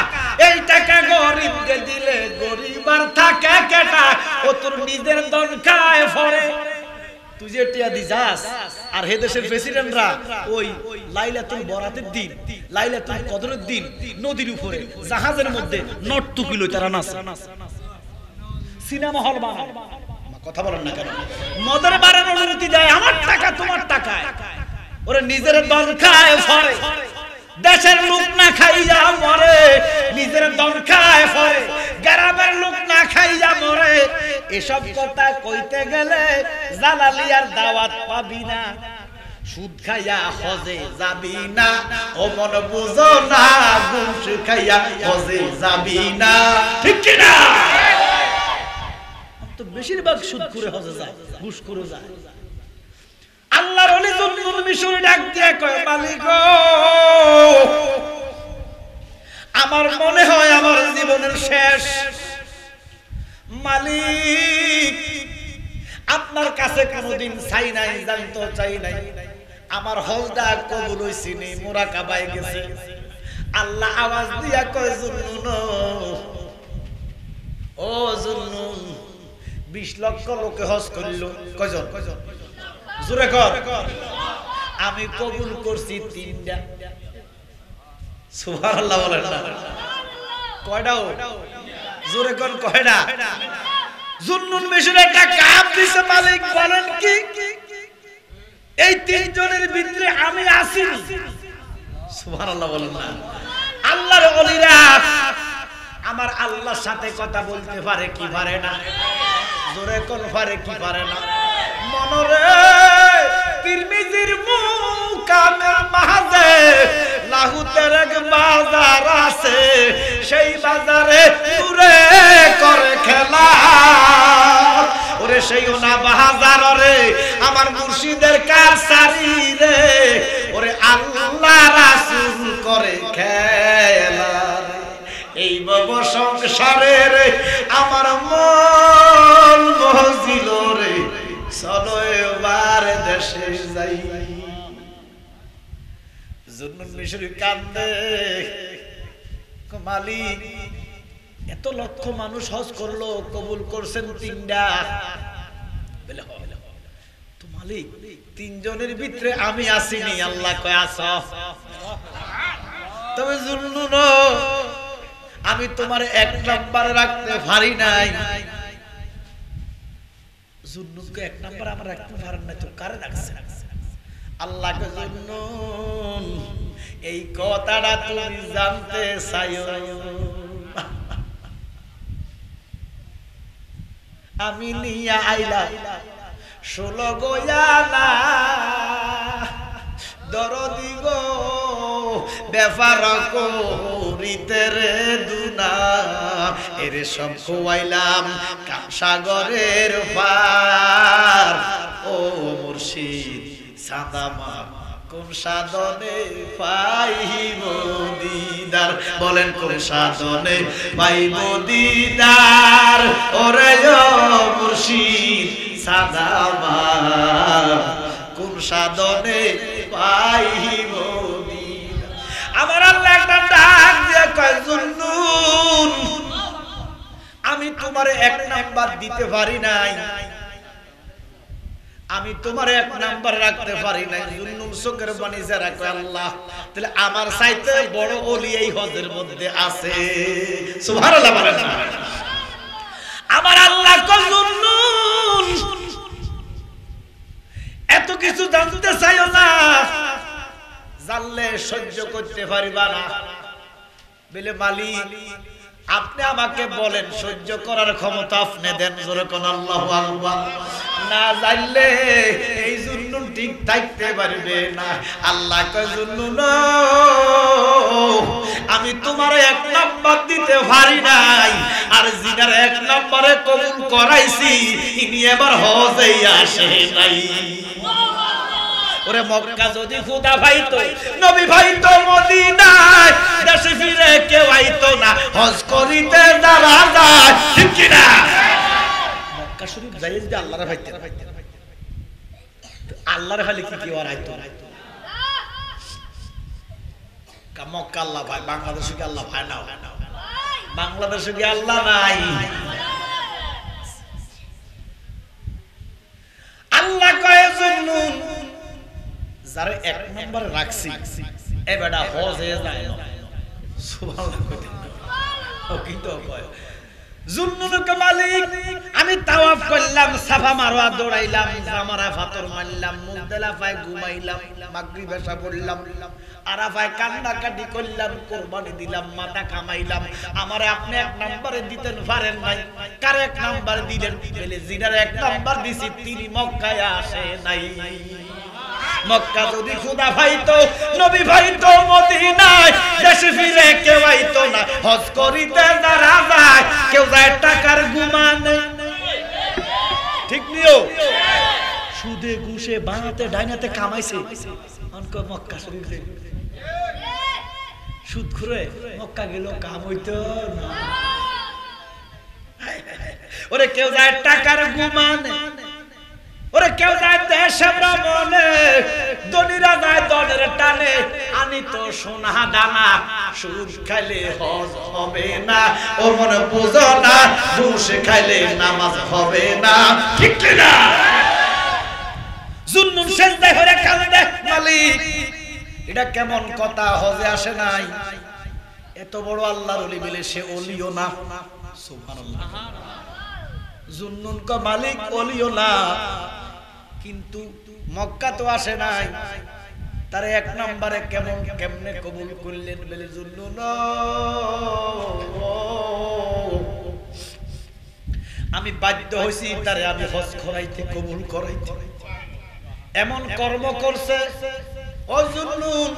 এই টাকা গরিবকে দিলে গরিব আর থাকে কেটা? ও তোর নিজের দন খায় ফরে। তুই যে টিয়া দি যাস, আর হে দেশের প্রেসিডেন্টরা ওই লাইলাতুল বরাতের দিন, লাইলাতুল কদরের দিন নদীর উপরে জাহাজের মধ্যে নর্তকী লই তারা নাচে, সিনেমা হল বানায়। কথা বলেন না কেন? মদের বাড়ানোর অনুমতি দেয়, আমার টাকা তোমার টাকায়। ওরে নিজের দন খায় ফরে, দেশের লোক না খাইয়া মরে। নিজের দম খায় পরে গ্রামের লোক না খাইয়া মরে এসব কথা কইতে গেলে জালালিয়ার দাওয়াত পাবি না সুদ খাইয়া হজে যাবি না ও মন বুঝো না ঘুষ খাইয়া হজে যাবি না ঠিক কি না তো বেশিরভাগ সুদ করে হজে যায় ঘুষ করে যায় আল্লাহর ওলি জুন্নুন মিশরি ডাক দিয়ে কয় মালিক গো আমার মনে হয় আমার জীবনের শেষ মালিক আপনার কাছে কোনোদিন চাই নাই জানতো চাই নাই আমার হজটা কবুল হইছে নি মুরাকাবায় গেছে আল্লাহ আওয়াজ দিয়া কয় জুন্নুন ও জুন্নুন 20 লক্ষ লোকে হজ করিল কয়জন জোরে কর আমি কবুল করছি 3টা সুবহানাল্লাহ বলেন না কয়টাও জোরে কর কয়টা জুন্নুন মিশরে একটা কাপ দিছে মালিক বলেন কি এই 3 জনের ভিতরে আমি আছি সুবহানাল্লাহ বলেন না আল্লাহর ওলিরা আমার আল্লাহর সাথে কথা বলতে পারে কি পারে না জোরে কোন পারে কি পারে না মনরে তিরমিজির মুকামের মাঝে লাহুতের এক বাজার আছে সেই বাজারে ঘুরে করে খেলা ওরে সেই না বাজার রে আমার মুর্শিদের কাছারি রে ওরে আল্লাহ রাসূল করে খেলা এই ভব সংসারে রে আমার মন মহজিল রে চলো এবার দেশে যাই জুন্নুন মিশরি কান্দে মালিক এত লক্ষ মানুষ হজ করলো কবুল করছেন 3টা বলে তো মালিক 3 জনের ভিতরে আমি আসিনি আল্লাহ কয় আছো তবে জুন্নুন আমি তোমার 1 নম্বরে রাখতে পারি নাই জুন্নুনকে 1 নম্বরে আমরা রাখতে পারেন না তো কারে রাখছে আল্লাহকে জুন্নুন এই কথাটা তুমি জানতে চাইও আমি নিয়া আইলা 16 গোয়ালা দরদি গো ব্যাপার করিতে রে দুনা এরে সব খোয়াইলাম কামসাগরের পার ও মুর্শিদ সাদামা কোন সাধনে পাইব দিদার বলেন কোন সাধনে পাইব দিদার ওরে ও মুর্শিদ সাদামা কোন সাধনে পাইব দিদার আমার আল্লাহ একটা ডাক দিয়ে কয় জুন্নুন আমি তোমারে 1 নাম্বার দিতে পারি নাই আমি তোমারে 1 নাম্বার রাখতে পারি নাই জুন্নুন চোখের পানি যারা কয় আল্লাহ তাহলে আমার চাইতে বড় ওলি এই হজের মধ্যে আছে সুবহানাল্লাহ বলেন না আমার আল্লাহ কয় জুন্নুন এত কিছু জানতে চাইও না জানলে সহ্য করতে পারিবা না বলে মালিক আপনি আমাকে বলেন সহ্য করার ক্ষমতা আপনি দেন জোরে কোন আল্লাহু আকবার না জানলে এই জুন্নুন ঠিক থাকতে পারবে না আল্লাহ কয় জুন্নুন আমি তোমার 1 নাম্বার দিতে পারি নাই আর জিনার 1 নম্বরে কবুল করাইছি ইনি এবার হজে আসে নাই ওরে মক্কা যদি খুদা ভাইতো নবী ভাইতো মদিনায় দেশে ফিরে কেউ আইতো না হজ করিতে যারা যায় ঠিক কি না মক্কা শরীফ যাই যদি আল্লাহর ভাইতে আল্লাহর খালি কি কি আর আইতো মক্কা আল্লাহ ভাই বাংলাদেশে কি আল্লাহ ভাই না বাংলাদেশে কি আল্লাহ নাই আল্লাহ কয় জুন্নুন যারা 1 নম্বরে রাখছি এ বেটা হজে যায় না সুবহানাল্লাহ ও কিন্তু কয় জুন্নুনকে মালিক আমি তাওয়াফ করলাম, সাফা মারওয়া দৌড়াইলাম, জামারা ফাতর মারলাম, মুজদালিফায় ঘুমাইলাম, মাগরিব এশা পড়লাম, আরাফায় কান্নাকাটি করলাম, কুরবানি দিলাম, মাথা কামাইলাম। আমারে আপনি এক নম্বরে দিতেন পারেন নাই, কার এক নাম্বার দিলেন? বলে জিনার এক নাম্বার দিছি, তিনি মক্কায় আসে নাই। মক্কা যদি খুদা ভাইতো, নবী ভাইতো মদিনায়, দেশে ফিরে কেউ আইতো না। হজ করিতে যারা যায়, কেউ যায় টাকার গুমানে। ঠিক নিও, সুদে ঘুষে বানাতে ডাইনাতে কামাইছে, অনকো মক্কা শরীফ যাই, সুদ ঘুরে মক্কা গেল, কাম হইতো না। ওরে কেউ যায় টাকার গুমানে, ওরে কেউ যায় দেশে ভ্রমণে, ধনীরা যায় দলের টানে। আনি তো সোনা দানা, সুদ খাইলে হজ হবে না, ও মনে বুঝো না, ঘুষ খাইলে নামাজ হবে না। ঠিক না? জুন্নুন সেজদায় হয়ে কাঁদে, মালিক এটা কেমন কথা? হজে আসে নাই, এত বড় আল্লাহর ওলি বলে সে ওলিও না। সুবহানাল্লাহ। জুন্নুন কা মালিক ওলিও না, কিন্তু মক্কা তো আসে নাই, তার এক নম্বরে কেমনে কবুল করলেন? বলে জুন্নুন আমি বাধ্য হইছি তারে আমি হজ করাইতে, কবুল করাইতে। এমন কর্ম করছে ও জুন্নুন,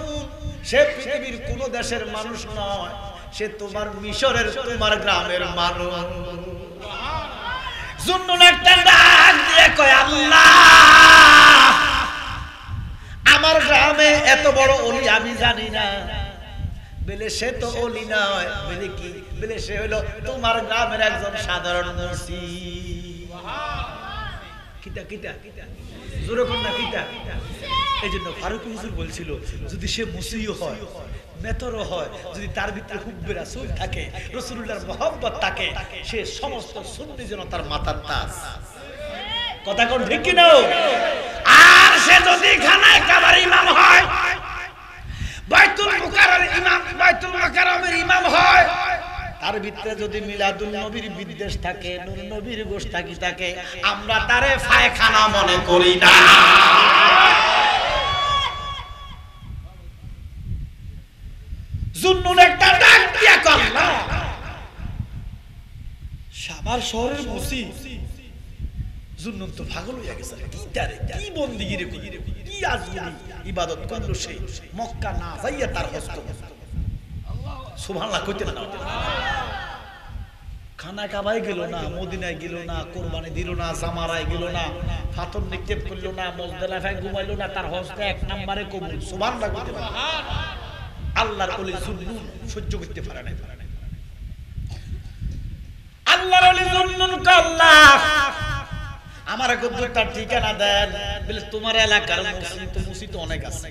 সে পৃথিবীর কোন দেশের মানুষ নয়, সে তোমার মিশরের, তোমার গ্রামের মানুষ। জুন্নুন একটা ডাক দিয়ে কয়, আল্লাহ আমার গ্রামে এত বড় ওলি আমি জানি না। বলে সে তো ওলি নয়। বলে কি? বলে সে হলো তোমার গ্রামের একজন সাধারণ মুসি। কিটা কিটা জোরে কোন না কিটা? এই জন্য ফারুক হুজুর বলছিল, যদি সে মুসিও হয়, মেতরও হয়, যদি তার ভিতরে হুব্বে রাসূল থাকে, রাসূলুল্লাহর মহব্বত থাকে, সে সমস্ত সুন্নি জনতার মাথার তাজ। কথা কোন ঠিক কি না? আর সে যদি খানায় কাবার ইমাম হয়, বাইতুল মুকাররমের ইমাম, বাইতুল মুকাররমের ইমাম হয়, তার ভিতরে যদি মিলাদুন নবীর বিদ্বেষ থাকে, নূর নবীর গোশতাকি থাকে, আমরা তারে ফায়খানা মনে করি না। জুন্নুন একটা ডাক দিয়া কল্লা, সাভার শহরের মুসি। জুন্নুন তো পাগল হইয়া গেছে, কি তারে কি বন্দিগি রে, কি আজগুবি ইবাদত করলো সে, মক্কা না যাইয়া তার হজ করলো। সুবহানাল্লাহ কইতে না? খানা কাবায় গেল না, মদিনায় গেল না, কুরবানি দিল না, জামারায় গেল না, ফাতর নিক্ষেপ করলো না, মুজদালিফায় ঘুমাইলো না, তার হজটা এক নম্বরে কবুল। সুবহানাল্লাহ কইতে না? আল্লাহর ওলি জুন্নুন সহ্য করতে পারে না। আল্লাহর ওলি জুন্নুন আল্লাহ আমার কবুতর ঠিকানা দেন। বলে তোমার এলাকার মুসি তো, মুসি তো অনেক আছে।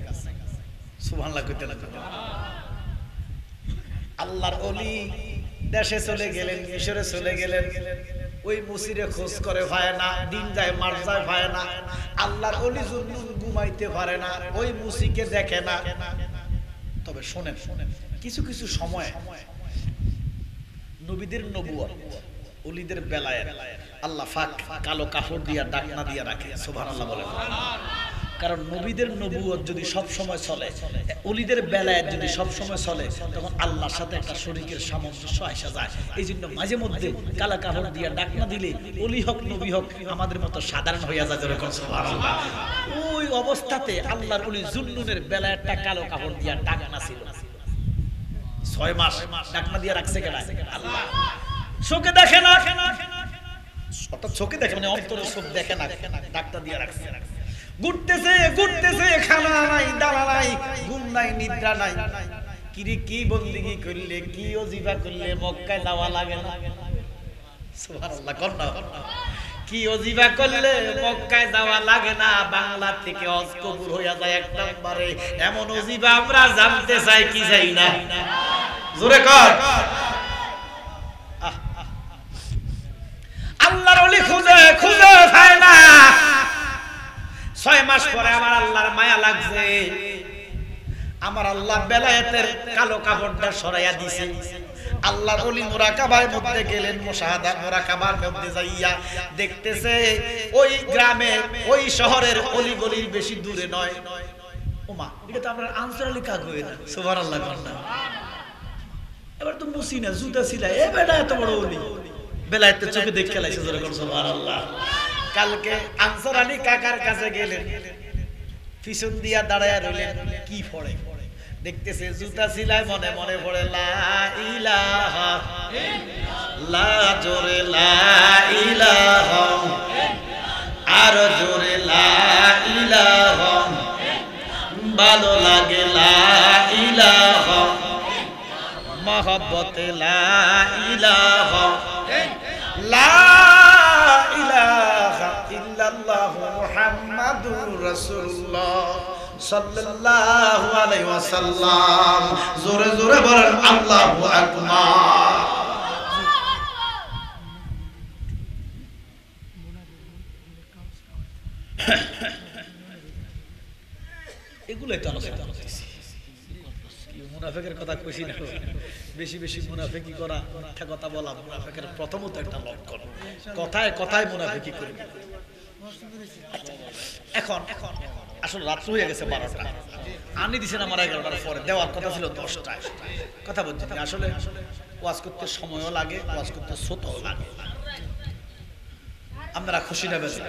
সুবহানাল্লাহ কইতে না? আল্লাহর ওলি দেশে চলে গেলেন, মিশরে চলে গেলেন, ওই মুসিরে খোঁজ করে পায় না, দিন যায় মাস যায় পায় না। আল্লাহর ওলি জুন্নুন ঘুমাইতে পারে না, ওই মুসিকে দেখে না। তবে শোনেন, কিছু কিছু সময় নবীদের নবুয়ত, ওলিদের বেলায় আল্লাহ পাক কালো কাপড় দিয়া ডাকনা দিয়া রাখে। সুবহানাল্লাহ বলেন। কারণ নবীদের নবুয়ত যদি সব সময় চলে, ওলিদের বেলায় যদি সব সময় চলে, তখন আল্লাহর সাথে একটা শরীকের সামঞ্জস্য আসা যায়। এই জন্য মাঝে মধ্যে কালো কাপড় দিয়া ডাকনা দিলে ওলি হোক নবী হোক আমাদের মতো সাধারণ হইয়া যায়। যেরকম সুবহানাল্লাহ, ওই অবস্থাতে আল্লাহর ওলি জুন্নুনের বেলায় একটা কালো কাপড় দিয়া ডাকনা ছিল। 6 মাস ডাকনা দিয়া রাখছে কেন? আল্লাহ চোখে দেখে না, অর্থাৎ চোখে দেখে মানে অন্তরে চোখ দেখে না, ডাকনা দিয়া রাখছে। ঘুরতেছে ঘুরতেছে, খানা নাই, দানা নাই, ঘুম নাই, নিদ্রা নাই। কিরে কি বন্দিগি করলে, কি ওজিফা করলে মক্কায় যাওয়া লাগে না? সুবহানাল্লাহ কর না? কি ওজিফা করলে মক্কায় যাওয়া লাগে না? বাংলা থেকে হজ কবুল হইয়া যায় এক নম্বরে। এমন ওজিফা আমরা জানতে চাই কি চাই না? জোরে কর। আল্লাহর ওলি খুঁজে খুঁজে পায় না। 6 মাস পরে আমার আল্লাহর মায়া লাগছে, আমার আল্লাহ বেলায়েতের কালো কাপড়টা সরাইয়া দিছে। আল্লাহর ওলি মুরাকাবার মধ্যে গেলেন, মুশাহাদা মুরাকাবার মধ্যে যাইয়া দেখতেছে ওই গ্রামে ওই শহরের অলি গলির বেশি দূরে নয়। ওমা, এটা তো আমরা আনসার আলী কাকু, সুবহানাল্লাহ। এবার তো মুসিনা জুতা ছিলা এ বেটা এত বড় ওলি বেলায়েতে চোখে দেখে লাইছে, জোরে কর সুবহানাল্লাহ। কালকে আনসার আলী কাকার কাছে গেলেন, পিছন দিয়া দাঁড়ায় রইলেন, কি পড়ে দেখতেছে জুতা ছিলায়, মনে মনে পড়ে লা ইলাহা লা জোরে লা ইলাহা, আর জোরে লা ইলাহা, ভালো লাগে লা ইলাহা, মহব্বতে লা ইলাহা, লা ইলাহা ইল্লাল্লাহ মুহাম্মাদুর রাসূলুল্লাহ সাল্লাল্লাহু আলাইহি ওয়াসাল্লাম। জোরে জোরে বলেন আল্লাহু আকবার। এগুলাই তো আলোচনা করতেছি। মুনাফিকের কথা কইছি না, বেশি বেশি মুনাফিকি করা, মিথ্যা কথা বলা মুনাফিকের প্রথমত একটা লক্ষণ। কথায় কথায় মুনাফিকি করবে। এখন আসলে রাত্র হয়ে গেছে 12টা, আনি দিছেন আমার 11টার পরে, দেওয়ার কথা ছিল 10টায়। কথা বলছি আসলে ওয়াজ করতে সময়ও লাগে, ওয়াজ করতে শ্রোতাও লাগে। আপনারা খুশি না বেজা?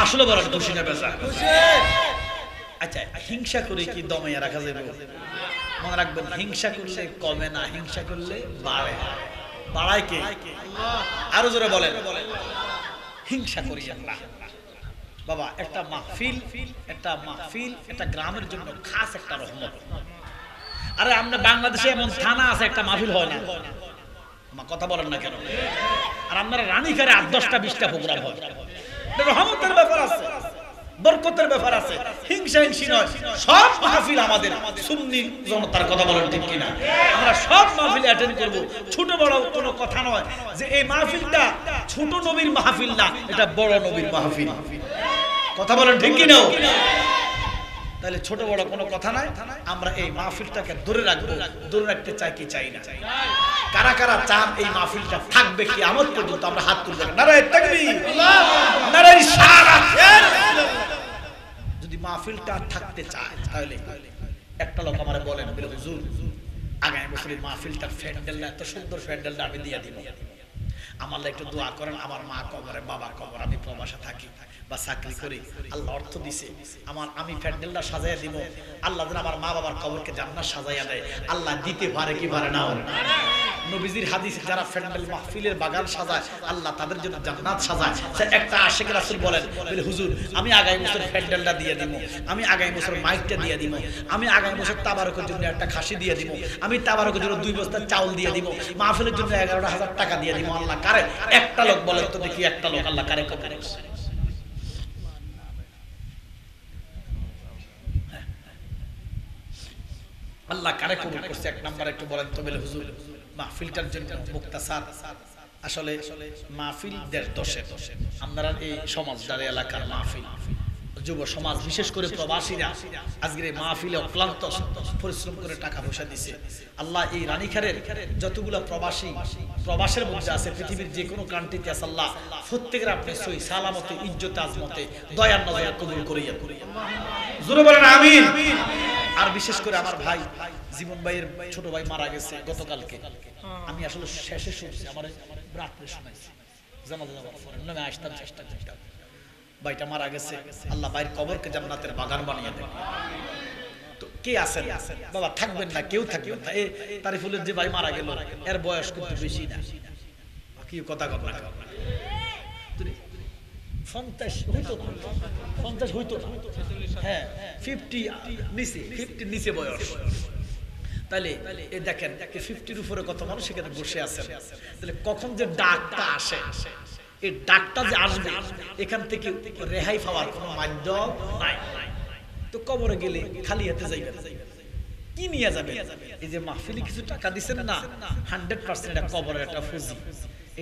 আসলে বড় খুশি না বেজা? আচ্ছা, হিংসা করে কি দমাইয়া রাখা যাবে? মনে রাখবেন, হিংসা করলে কমে না, হিংসা করলে বাড়ে। বাড়ায় কে? আরো জোরে বলেন। হিংসা করি আমরা বাবা। একটা মাহফিল একটা গ্রামের জন্য খাস একটা রহমত। আরে আমরা বাংলাদেশে এমন থানা আছে একটা মাহফিল হয় না, কথা বলেন না কেন? আর আপনারা রানীখারে 8-10টা 20টা প্রোগ্রাম হয়। রহমতের ব্যাপার আছে, বরকতের ব্যাপার আছে, হিংসা হিংসি নয়। সব মাহফিল আমাদের সুন্নি জনতার, কথা বলেন ঠিক কিনা? আমরা সব মাহফিল অ্যাটেন্ড করব। ছোট বড় কোনো কথা নয় যে এই মাহফিলটা ছোট নবীর মাহফিল না, এটা বড় নবীর মাহফিল। কথা বলেন ঠিক কিনা? তাহলে ছোট বড় কোনো কথা নাই। আমরা এই মাহফিলটাকে ধরে রাখবো, ধরে রাখতে চাই কি চাই না? কারা কারা চান এই মাহফিলটা থাকবে কিয়ামত পর্যন্ত? আমরা হাত তুলে দেব। নারায়ে তাকবীর, নারায়ে রিসালাত। যদি মাহফিলটা থাকতে চায় তাহলে একটা লোক আমারে বলেন, বলে হুজুর আগামী বছর এই মাহফিলটার প্যান্ডেলটা, এত সুন্দর প্যান্ডেলটা আমি দিয়ে দিব, আমার একটু দোয়া করেন। আমার মা কবরে, বাবা কবর, আমি প্রবাসে থাকি বা চাকরি করি, আল্লাহ অর্থ দিছে, আমি প্যান্ডেলটা সাজাইয়া দিব, আল্লাহ যেন আমার মা বাবার কবরকে জান্নাত সাজাইয়া দেয়। আল্লাহ দিতে পারে কি পারে না? নবীজির হাদিস, যারা প্যান্ডেল মাহফিলের বাগান সাজায় আল্লাহ তাদের জন্য জান্নাত সাজায়। একটা আশিক রাসূল বলেন, বলে হুজুর আমি আগামী বছর প্যান্ডেলটা দিয়ে দিব, আমি আগামী বছর মাইকটা দিয়ে দিব, আমি আগামী বছর তাবারকের জন্য একটা খাসি দিয়ে দিব, আমি তাবারকের জন্য 2 বস্তা চাউল দিয়ে দিব, মাহফিলের জন্য 11,000 টাকা দিয়ে দিব। আল্লাহ কারে? একটা লোক বলেন তো দেখি, একটা লোক আল্লাহ কারে কবর করছে? আল্লাহ কারে কবুল করছে? এক নাম্বার একটু বলেন তো। বলে হুজুর মাহফিলটার জন্য মুক্তাসার, আসলে মাহফিল 1.5 আপনারা এই সমাজদার এলাকার মাহফিল, যুব সমাজ বিশেষ করে প্রবাসীরা আজকের এই মাহফিলে অক্লান্ত পরিশ্রম করে টাকা পয়সা দিছে। আল্লাহ এই রানীখারের যতগুলো প্রবাসী প্রবাসের মধ্যে আছে, পৃথিবীর যে কোনো কান্ট্রিতে আছে, আল্লাহ প্রত্যেকের আপনি সহি সালামতে, ইজ্জতে, আজমতে, দয়ার নজরে কবুল করিয়া। জোরে বলেন আমিন। আর বিশেষ করে আমার ভাই জীবন ভাইয়ের ছোট ভাই মারা গেছে গতকালকে। আমি আসলে শেষে শুনছি, আমার রাত্রে শোনাইছি, জানাজা যাওয়ার পরে নামে আসতাম, চেষ্টা করতাম। ভাইটা মারা গেছে, আল্লাহ ভাইয়ের কবরকে জান্নাতের বাগান বানিয়ে দেন। তো কে আছেন বাবা? থাকবেন না, কেউ থাকবেন না। এই তারিফুলের যে ভাই মারা গেল, এর বয়স কিন্তু বেশি না, কি কথা কব না, 50 হইতো না, 50 হইতো না, হ্যাঁ 50 নিচে বয়স। তাহলে এই দেখেন 50-র উপরে কত মানুষ এখানে বসে আছে। তাহলে কখন যে ডাকটা আসে, এই ডাকটা যে আসবে, এখান থেকে রেহাই পাওয়ার কোনো মাধ্যম নাই। তো কবরে গেলে খালি হাতে যাইবে, কি নিয়ে যাবে? এই যে মাহফিলে কিছু টাকা দিচ্ছেন না, 100% এটা কবরের একটা ফুজি।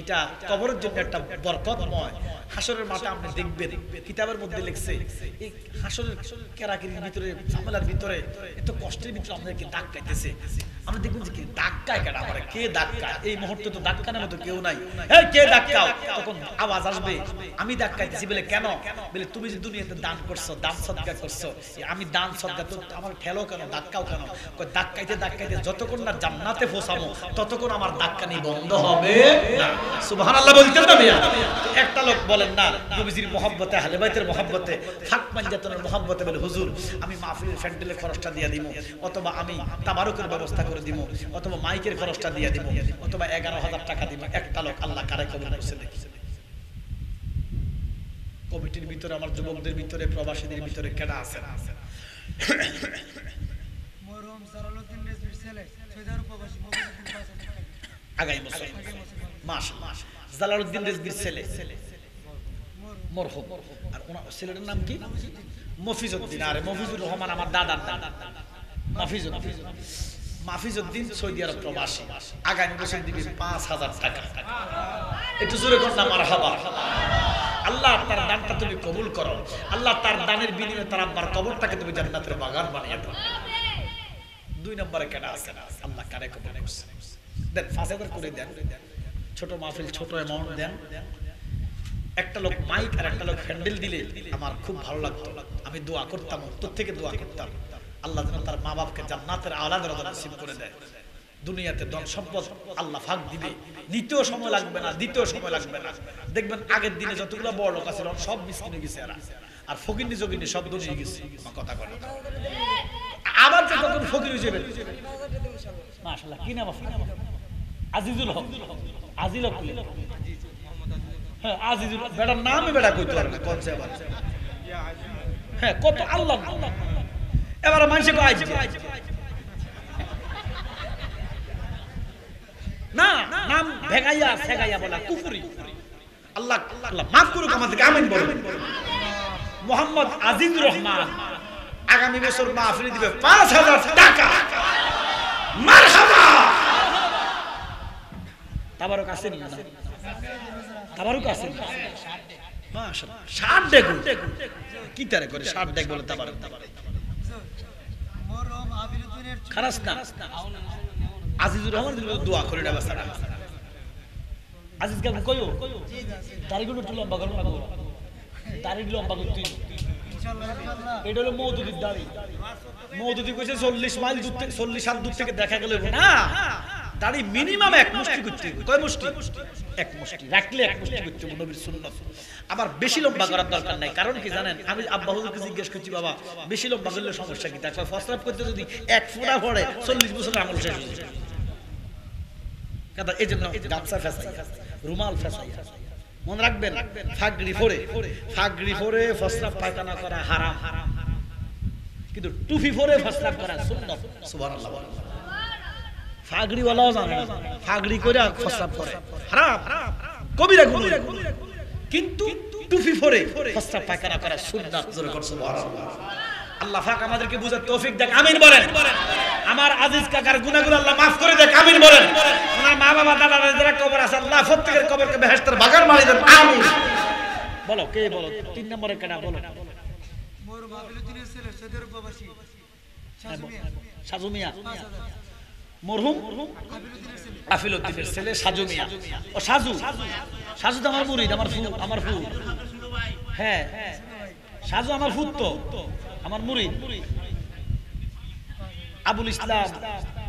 এটা কবরের জন্য একটা বরকতময়। হাসরের মাঠে আপনি দেখবেন কিতাবের মধ্যে লিখছে এই হাসরের কেরাকিরির ভিতরে ঝামেলার ভিতরে এত কষ্টের ভিতরে আমাদেরকে ধাক্কাইতেছে। আমরা দেখবেন যে কি ধাক্কায় কেন আমার কে ধাক্কায়, এই মুহূর্তে তো ধাক্কানোর মতো কেউ নাই। এই কে ধাক্কাও, তখন আওয়াজ আসবে আমি ধাক্কাইতেছি। বলে কেন? বলে তুমি যে দুনিয়াতে দান করছো, দান সদকা করছো, আমি দান সদকা তো আমার ঠেলো কেন, ধাক্কাও কেন? ধাক্কাইতে ধাক্কাইতে যতক্ষণ না জান্নাতে পৌঁছাবো ততক্ষণ আমার ধাক্কানি বন্ধ হবে না। সুবহানাল্লাহ বলতেন না মিয়া? একটা লোক বলেন না নবীজির মহব্বতে, আহলে বাইতের মহব্বতে, হক পাঞ্জাতনের মহব্বতে বলে হুজুর আমি মাহফিলের ফ্যান্ডেলের খরচটা দিয়ে দিব, অথবা আমি তাবারুকের ব্যবস্থা করে দিব, অথবা মাইকের খরচটা দিয়ে দিব, অথবা 11,000 টাকা দিব। একটা লোক আল্লাহ কারে কবুল করছে দেখি। কমিটির ভিতরে, আমার যুবকদের ভিতরে, প্রবাসীদের ভিতরে কেডা আছে? মরহুম জালালউদ্দিন রেজভির ছেলে সৈয়দার প্রবাসী মফিজউদ্দিন ৫,০০০ টাকা আগামী বছর মাশাআল্লাহ। জালালউদ্দিন রেজভির ছেলে মরহুম, আর ওনার ছেলেটার নাম কি? মফিজউদ্দিন। আরে মফিজুর রহমান আমার দাদার নাম। মাফিজউদ্দিন সৌদি আরব প্রবাসী, আগামী বছর দিবে ৫,০০০ টাকা। একটু জোরে কর না মারহাবা। আল্লাহ তার দানটা তুমি কবুল করো। আল্লাহ তার দানের বিনিময়ে তার আব্বার কবরটাকে তুমি জান্নাতের বাগান বানিয়ে দাও। ২ নম্বরে কেডা আছে? আল্লাহ কারে কবুল করছে দেন ৫,০০০ করে দেন। ছোট মাহফিল, ছোট অ্যামাউন্ট দেন। একটা লোক মাইক আর একটা লোক হ্যান্ডেল দিলে আমার খুব ভালো লাগতো। আমি দোয়া করতাম, তোর থেকে দোয়া করতাম আল্লাহ যেন তার মা বাপকে জান্নাতের আলা দরজা নসিব করে দেয়। দুনিয়াতে ধন সম্পদ আল্লাহ ভাগ দিবে, নিতেও সময় লাগবে না, দিতেও সময় লাগবে না। দেখবেন আগের দিনে যতগুলো বড় লোক আছে সব মিসকিনে গেছে, আর ফকিরনি যোগিনী সব দনিয়ে গেছে। কথা বলে আবার যে তখন ফকির হয়ে যাবে। মাশাআল্লাহ, কি নাম আপনার? আজিজুল হক। আজিল হক, হ্যাঁ আজিজুল। বেটার নামই বেটা কইতে পারে না, কোন সে আবার হ্যাঁ কত আল্লাহ। এবার মানুষে কয় না, নাম ভেগাইয়া সেগাইয়া বলা কুফরি। আল্লাহ আল্লাহ মাফ করুক আমাদেরকে, আমিন বলুন। মোহাম্মদ আজিজুর রহমান আগামী বছর মাহফিলে দিবে ৫,০০০ টাকা। মারহাবা। তাবারক আছে না? তাবারক আছে মাশাআল্লাহ। ৬০ ডেক কি তারে করে ৬০ ডেক বলে তাবারক। মরহুম আবিরুদ্দিনের খারাস না আজিজুর রহমান দোয়া করে না বাসাটা। আজিজ কে কইও তারিগুলো একটু লম্বা করো না, তারিখ লম্বা করতে ইনশাআল্লাহ ইনশাআল্লাহ। এটা হলো মওদুদির দাড়ি। মওদুদি কইছে ৪০ মাইল দূর থেকে, ৪০ হাত দূর থেকে দেখা গেল না, দাড়ি মিনিমাম ১ মুষ্টি করতে হবে। কয় মুষ্টি? ১ মুষ্টি রাখলে ১ মুষ্টি করতে হবে, নবীর সুন্নাত। আবার বেশি লম্বা করার দরকার নাই। কারণ কি জানেন, আমি আব্বা হুজুরকে জিজ্ঞেস করছি বাবা বেশি লম্বা করলে সমস্যা কি? তার ফসরাব করতে যদি ১ ফোঁটা পড়ে ৪০ বছরের আমল শেষ হয়ে যায়। কথা এই জন্য গামছা ফেসাই, রুমাল ফেসাই, মনে রাখবেন ফাগড়ি পরে ফসরাব পায়খানা করা হারাম, কিন্তু টুপি পরে ফসরাব করা সুন্নাত। সুবহানাল্লাহ। ফাগড়িওয়ালাও জানে না, ফাগড়ি করে ফসরাব করে হারাম, কবিরা গুনাহ। কিন্তু টুপি পরে ফসরাব পায়খানা করা সুন্নাত। জোরে কর সুবহানাল্লাহ। আল্লাহ পাক আমাদেরকে বুঝার তৌফিক দেন, আমিন বলেন। আমার আজিজ কাকার গুনাহগুলো আল্লাহ maaf করে দেন, আমিন বলেন। ওনার মা বাবা দাদা যারা কবর আছে আল্লাহ প্রত্যেকের কবরকে বেহেশতের বাগান বানিয়ে দেন, আমিন। বলো কে বলো ৩ নম্বরে কেডা বলো? মরহুম আবিরুদ্দিনের ছেলে সৈয়দার প্রবাসী সাজু মিয়া। মরহুম আফিলউদ্দিনের ছেলে সাজু মিয়া। ও সাজু, সাজু তো আমার মুরিদ, আমার ফু। হ্যাঁ সাজু আমার ফুত, তো আমার মুরিদ। আবুল ইসলাম,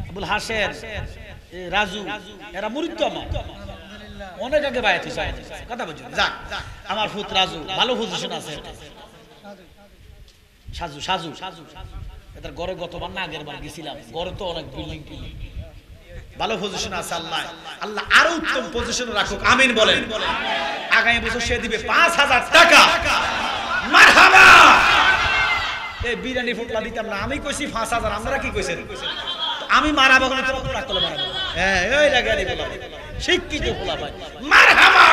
আবুল হাসেন, রাজু এরা মুরিদ তো আমার। অনেক আগে বায়াত হইছে, কথা বুঝুন। যাক আমার ফুত রাজু ভালো পজিশন আছে। সাজু সাজু এটার ঘরে গতবার না আগের বার গেছিলাম, ঘরে তো অনেক বিল্ডিং ভালো পজিশন আছে। আল্লাহ আল্লাহ আরো উত্তম পজিশনে রাখুক, আমিন বলেন। আগামী বছর সে দিবে ৫,০০০ টাকা। মারহাবা। এই বিরিয়ানি ফুটলা দিতাম না, আমি কইছি ৫,০০০। আমরা কি কইছেন? আমি মারাবো না, তোরা রাখ করলে মারাবো। হ্যাঁ এই লাগানি বলা শিক্ষিত বলা ভাই। মারহাবা।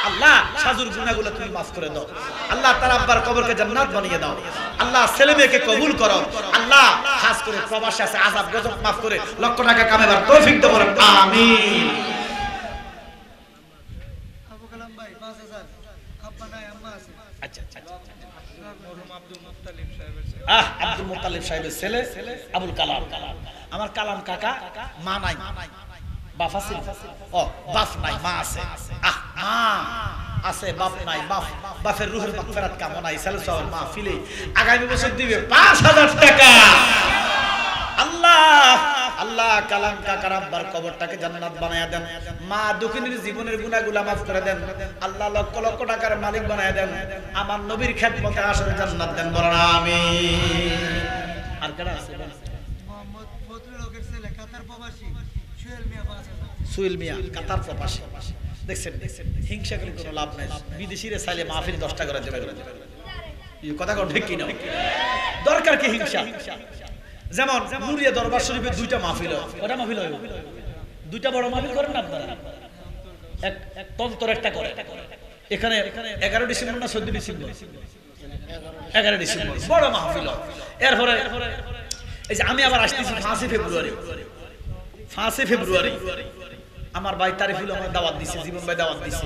আল্লাহ সাজুর গুনাহগুলো তুমি maaf করে দাও। আল্লাহ তার আব্বার কবরকে জান্নাত বানিয়ে দাও। আল্লাহ ছেলে মেয়েকে কবুল করো। আল্লাহ খাস করে প্রবাসী আছে আযাব গজব maaf করে লক্ষ টাকা কামাবার তৌফিক দাও, বলেন আমিন। 5,000 আব্বা নাই আম্মা আছে আচ্ছা আচ্ছা মরহুম আব্দুল মুত্তালিব সাহেবের ছেলে আব্দুল মুত্তালিব সাহেবের ছেলে আবুল কালাম আমার কালাম কাকা মা নাই বাপ আছে ও বাপ নাই মা আছে মা আছে বাপ নাই বাপের রূহের মাগফিরাত কামনা ইসালে সওয়াল মাহফিলে আগামী বছর দিবে 5,000 টাকা আল্লাহ কালাম কাকার আব্বার কবরটাকে জান্নাত বানায়া দেন মা দুঃখিনীর জীবনের গুনাহগুলো maaf করে দেন আল্লাহ লক্ষ লক্ষ টাকার মালিক বানায়া দেন আমার নবীর খেদমতে আসলে জান্নাত দেন বলেন আমিন আর কারা আছে মোহাম্মদ ফজলুল হকের ছেলে কাতার প্রবাসী সুহেল মিয়া 5,000 সুহেল মিয়া কাতার প্রবাসী দেখছেন হিংসা করে কোনো লাভ নাই বিদেশিরে চাইলে মাহফিল 10টা করে দেবে এই কথা কোন ঠিক কি না দরকার কি হিংসা যেমন নুরিয়া দরবার শরীফে 2টা মাহফিল হয় কয়টা মাহফিল হয় 2টা বড় মাহফিল করেন না আপনারা এক তন্তর একটা করে এখানে 11 ডিসেম্বর না 14 ডিসেম্বর 11 ডিসেম্বর বড় মাহফিল হয় এরপরে এই যে আমি আবার আসতেছি 5 ফেব্রুয়ারি আমার ভাই তারিফুল আমার দাওয়াত দিয়েছে জীবন ভাই দাওয়াত দিয়েছে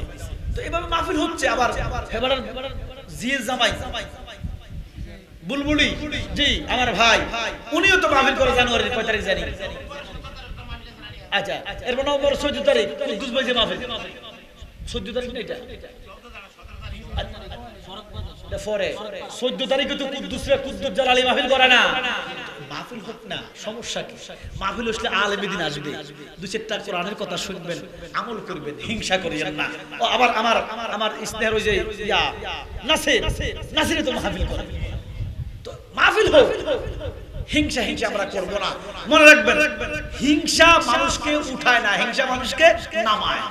তো এভাবে মাহফিল হচ্ছে আবার ফেব্রুয়ারি জিএস জামাই বুলবুলি জি আমার ভাই উনিও তো মাহফিল করে জানুয়ারির কয় তারিখ জানি আচ্ছা এরপর নভেম্বর 14 তারিখ কুদ্দুস ভাই যে মাহফিল 14 তারিখ না এটা পরে 14 তারিখে তো কুদ্দুস জালালি মাহফিল করে না মাহফিল হোক না সমস্যা কি মাহফিল হলে আলেম দিন আসবে দুই চারটা কোরআনের কথা শুনবেন আমল করবেন হিংসা করিয়েন না ও আবার আমার স্নেহের ওই যে নাসিরে তো মাহফিল করে তো মাহফিল হোক হিংসা আমরা করব না মনে রাখবেন হিংসা মানুষকে উঠায় না হিংসা মানুষকে নামায়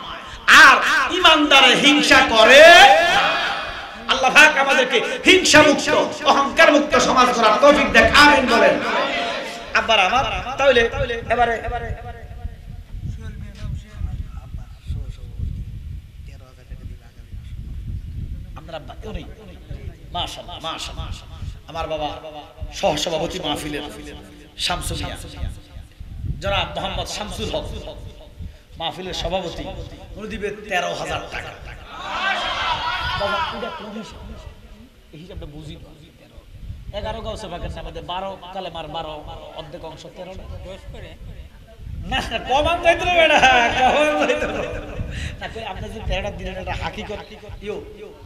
আর ইমানদারে হিংসা করে আল্লাহ পাক আমাদেরকে হিংসা মুক্ত অহংকার মুক্ত সমাজ করার তৌফিক দেন আমিন বলেন আব্বার আমার তাহলে এবারে সুহেল মিয়া নাম সুহেল আব্বা 13,000 টাকা দিবে আগামী আমরা আব্বা উনি মাশাআল্লাহ আমার বাবা সহসভাপতি মাহফিলের শামসু মিয়া জনাব মোহাম্মদ শামসুল হক মাহফিলের সভাপতি উনি দিবে 13,000 টাকা বাবা এটা কোন হিসাব এই হিসাবটা বুঝি না 11 গাউসে বাকের আমাদের 12 কালেমার 12 অর্ধেক অংশ 13 10 করে না কমান যাইতো না বেটা কমান যাইতো না কই আপনি যে 13টা দিনের একটা হাকিকত ইয়ো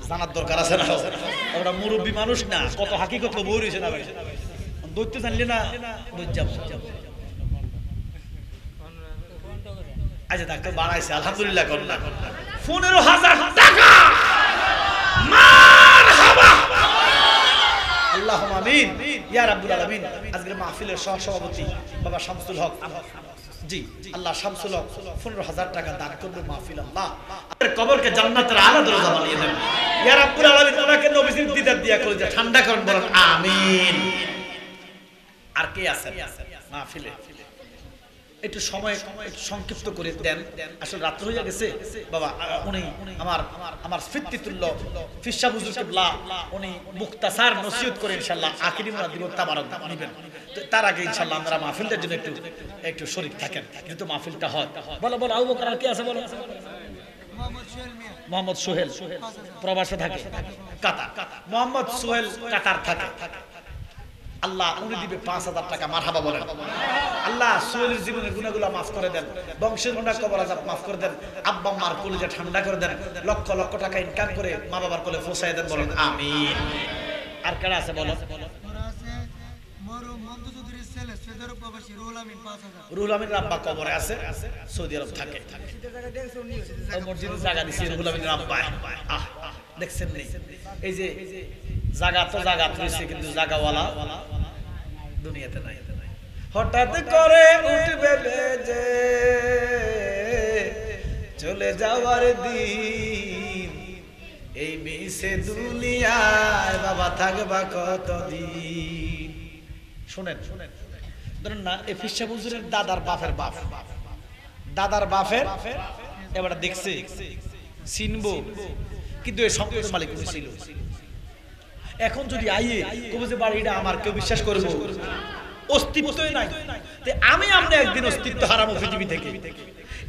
জানার দরকার আছে না আমরা মুরব্বি মানুষ না কত হাকিকত তো বই রইছে না ভাই দৈত্য জানলে না বুঝজাম আচ্ছা ডাক্তার বাড়াইছে আলহামদুলিল্লাহ করুন না 15,000 টাকা মারহাবা আল্লাহুম্মা আমিন ইয়া রাব্বুল আলামিন আজকের মাহফিলের সহসভাপতি বাবা শামসুল হক জি আল্লাহ শামসুল হক 15,000 টাকা দান করবে মাহফিল আল্লাহ আর কবরকে জান্নাতের আলা দরজা বানিয়ে দেন ইয়া রাব্বুল আলামিন ওনাকে নবীজির দিদার দিয়া করে যে ঠান্ডা করেন বলেন আমিন আর কে আছে মাহফিলে একটু সময় সংক্ষিপ্ত করে দেন আসলে রাত হয়ে গেছে বাবা উনি আমার ফিততুল্লাহ ফিশা হুজুর কিবলা উনি মুখতাসার নসিহত করে ইনশাআল্লাহ আখিরি মুনাদিব তাবারক নেবেন তার আগে ইনশাআল্লাহ আমরা মাহফিলটার জন্য একটু শরীক থাকেন যেহেতু মাহফিলটা হয় বলো আবু বকর আর কি আছে বলো মোহাম্মদ সোহেল প্রবাসে থাকে কাতার মোহাম্মদ সোহেল কাতার থাকে আল্লাহ উনি দিবে 5,000 টাকা মারহাবা বলেন আল্লাহ সোহেলের জীবনের গুনাহগুলো maaf করে দেন বংশের গুনাহ কবর আযাব maaf করে দেন আব্বা মার কলিজা ঠান্ডা করে দেন লক্ষ লক্ষ টাকা ইনকাম করে মা বাবার কোলে পৌঁছায় দেন বলেন আমিন আর কারা আছে বলো ওরা আছে মরহুম মন্টু চৌধুরীর ছেলে সৈয়দ প্রবাসী রুহুল আমিন 5,000 রুহুল আমিনের আব্বা কবরে আছে সৌদি আরব থাকে ওই মসজিদে জায়গা দিছে রুহুল আমিনের আব্বা দেখছেন নেই এই যে জায়গা তো জায়গা রয়েছে কিন্তু জায়গাওয়ালা দুনিয়াতে নাই হঠাৎ করে উঠবে বেজে চলে যাওয়ার দিন এই মিশে দুনিয়ায় বাবা থাকবা কতদিন শুনেন ধরেন না এই ফিশা হুজুরের দাদার বাপের এবার দেখছে চিনবো কিন্তু এই সম্পদের মালিক ছিল এখন যদি আইয়ে কবে যে বাড়িটা আমার কেউ বিশ্বাস করবো অস্তিত্বই নাই আমি আপনি একদিন অস্তিত্ব হারাবো পৃথিবী থেকে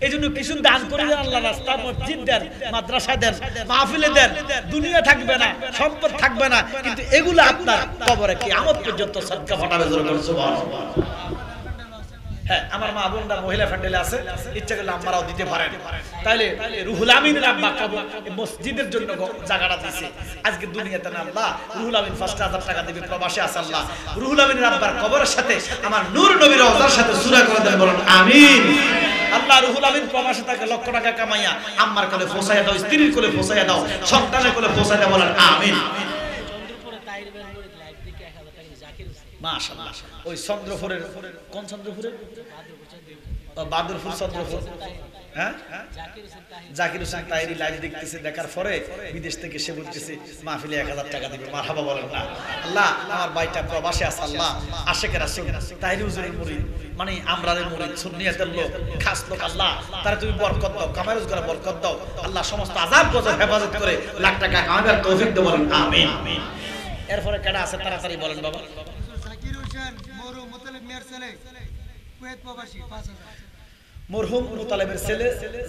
এই জন্য কিছু দান করে দেন, আল্লাহ রাস্তা, মসজিদ দেন, মাদ্রাসা দেন, মাহফিলে দেন, দুনিয়া থাকবে না, সম্পদ থাকবে না, কিন্তু এগুলো আপনার কবরে কিয়ামত পর্যন্ত সদকা পাঠাবে। জোরে বলুন সুবহানাল্লাহ। হ্যাঁ, আমার মা বোনরা মহিলা ফ্যান্ডেলে আছে, ইচ্ছা করলে আমরাও দিতে পারেন। তাইলে রুহুল আমিনের আব্বা কবর মসজিদের জন্য জায়গাটা দিয়েছে। আজকে দুনিয়াতে না, আল্লাহ রুহুল আমিন 5000 টাকা দিবে, প্রবাসে আছে, আল্লাহ রুহুল আমিনের আব্বার কবরের সাথে আমার নূর নবীর রওজার সাথে সূরা করে দেন, বলুন আমিন। আল্লাহ রুহুল আমিন প্রবাসে থাকে, লক্ষ টাকা কামাইয়া আম্মার কোলে ফসাইয়া দাও, স্ত্রীর কোলে ফসাইয়া দাও, সন্তানের কোলে ফসাইয়া দাও, বলেন আমিন। চন্দ্রপুরে তাহির বেঙ্গলি লাইভ দেখে 1000 টাকা জাকির হোসেন, মাশাআল্লাহ। ওই চন্দ্রপুরের কোন চন্দ্রপুরের? বাদুরপুর চন্দ্রপুর। হ্যাঁ, জাকির হোসেন তাহিরি লাইভ দেখতেছে, দেখার পরে বিদেশ থেকে সে বলতেছে মাহফিলে 1000 টাকা দিবে। মারহাবা বলেন না। আল্লাহ আমার ভাইটা প্রবাসে আছে, আল্লাহ আশেকের রাসূল তাহিরি হুজুরের মুরিদ, মানে আমরাদের মুরিদ, সুন্নিয়াতের লোক, খাস লোক, আল্লাহ তারা তুমি বরকত দাও, কামাই রোজগারে বরকত দাও, আল্লাহ সমস্ত আযাব গজব হেফাজত করে লাখ টাকা কামাবার তৌফিক দাও, বলেন আমিন। এরপরে কেডা আছে তাড়াতাড়ি বলেন বাবা। জাকির হোসেন মোরু মুতালিব মিয়ার ছেলে, কুয়েত প্রবাসী 5000। মরহুম মুতালেবের ছেলে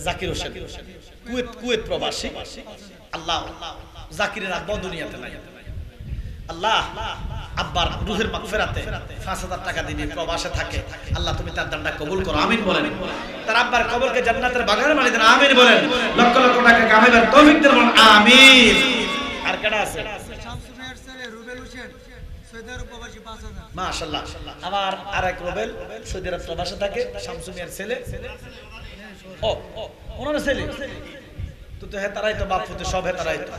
জাকির হোসেন, কুয়েত প্রবাসী। আল্লাহ জাকিরের আব্বা দুনিয়াতে নাই, আল্লাহ আব্বার রুহের মাগফিরাতে 5000 টাকা দিবে, প্রবাসে থাকে, আল্লাহ তুমি তার দানটা কবুল করো, আমিন বলেন। তার আব্বার কবরকে জান্নাতের বাগানে বানিয়ে দেন, আমিন বলেন। লক্ষ লক্ষ টাকা কামাইবার তৌফিক দেন, বলেন আমিন। আর কেডা আছে? শামসুল মিয়ার ছেলে রুবেল হোসেন, সৌদি আরব প্রবাসী 5000। মাশাআল্লাহ। আবার আরেক রুবেল সৌদি আরব প্রবাসে থাকে, শামসুল মিয়ার ছেলে। ও ওনার ছেলে তো হে তারাই তো বাপ পুতে সব হে তারাই তো।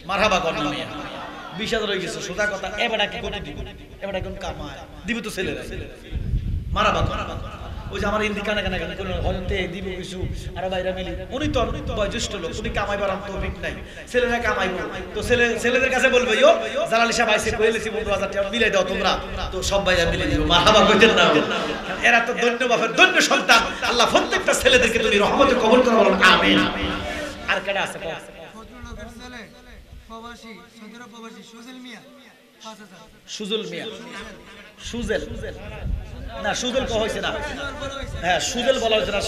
মারহাবা করুন মিয়া। 20000 হয়ে গেছে, সোজা কথা। এবারে কি কত দিব? এবারে কোন কামায় দিব তো ছেলেরা। মারহাবা করুন। ওই যে আমার ইন্দি কানে কানে কোন হয়তে দিব কিছু আর বাইরে মিলি, উনি তো বয়োজ্যেষ্ঠ লোক, উনি কামাইবার তৌফিক নাই, ছেলেরা কামাইবো তো ছেলেদের কাছে বলবে ইয়ো জালালি সাহেব আইছে কইলেছি 15000 টাকা মিলাই দাও তোমরা, তো সব ভাইরা মিলে দিব। মারহাবা কইতেন না? এরা তো ধন্য বাপের ধন্য সন্তান, আল্লাহ প্রত্যেকটা ছেলেদেরকে তুমি রহমতে কবুল করো, বলুন আমিন। আর কেডা আছে? ফজলুলের ছেলে প্রবাসী, সৌদি আরব প্রবাসী সুজেল মিয়া 5000। সুজুল মিয়া, সুজেল না, সুজেল কো হইছে না? হ্যাঁ, সুজেল বলা হইছে না।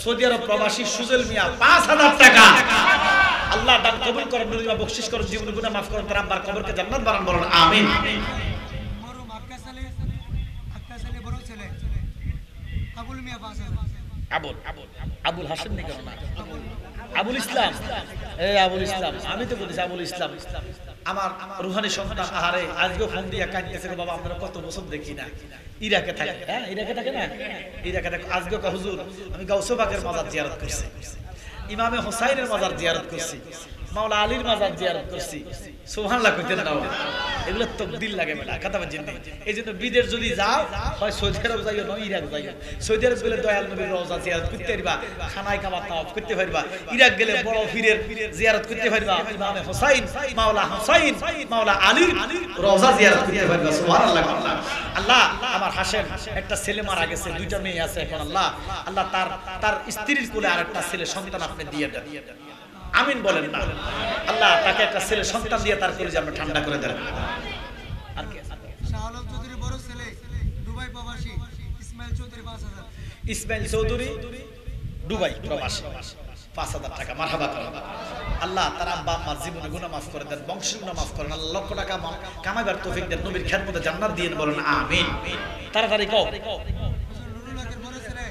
সৌদি আরব প্রবাসী সুজেল মিয়া 5000 টাকা। আল্লাহ দান কবুল করেন, দুনিয়া বকশিশ করেন, জীবন গুনাহ maaf করেন, তার আব্বার কবরকে জান্নাত বানান, বলেন আমিন। মরুম আক্কা ছেলে বড় ছেলে আবুল মিয়া 5000। আবুল হাসান নি কেন না? আবুল ইসলাম, এই আবুল ইসলাম, আমি তো বলেছি আবুল ইসলাম আমার রুহানি সন্তান। আহারে আজকে ফোন দিয়া কাঁদতেছে, বাবা আমরা কত বছর দেখি না, ইরাকে থাকে। হ্যাঁ, ইরাকে থাকে না? ইরাকে থাকে। আজকে হুজুর আমি গাউসে পাকের মাজার জিয়ারত করছি, ইমামে হোসাইনের মাজার জিয়ারত করছি, মাওলা আলীর মাজার জিয়ারত করছি। সুবহানাল্লাহ কইতেন না? এগুলো তকদির লাগে বেটা, কথা বুঝেন না? এইজন্য বিদেশ যদি যাও, হয় সৌদি আরব যাইও, নয় ইরাক যাইও। সৌদি আরব গেলে দয়াল নবীর রওজা জিয়ারত করতে পারবা, খানায় কাবা তাওয়াফ করতে পারবা। ইরাক গেলে বড় পীরের জিয়ারত করতে পারবা, ইমামে হোসাইন, মাওলা হোসাইন, মাওলা আলীর রওজা জিয়ারত করতে পারবা। সুবহানাল্লাহ। আল্লাহ আমার হাসেন একটা ছেলে মারা গেছে, 2টা মেয়ে আছে এখন। আল্লাহ তার স্ত্রীর কোলে আরেকটা ছেলে সন্তান আপনি দিয়ে দেন, আমিন বলেন না? আল্লাহ তাকে একটা ছেলে সন্তান দিয়ে তার কলিজা আপনি ঠান্ডা করে দেন। আর কি? শাহ আলম চৌধুরী বড় ছেলে দুবাই প্রবাসী ইসমাইল চৌধুরী 5000। ইসমাইল চৌধুরী দুবাই প্রবাসী 5000 টাকা। মারহাবা করেন। আল্লাহ তার আব্বা আম্মার জীবনে গুনাহ maaf করে দেন, বংশের গুনাহ maaf করেন। আল্লাহ লক্ষ টাকা কামাইবার তৌফিক দেন, নবীর খেদমতে জান্নাত দিয়েন, বলেন আমিন। তাড়াতাড়ি কও। নুরুল হকের বড় ছেলে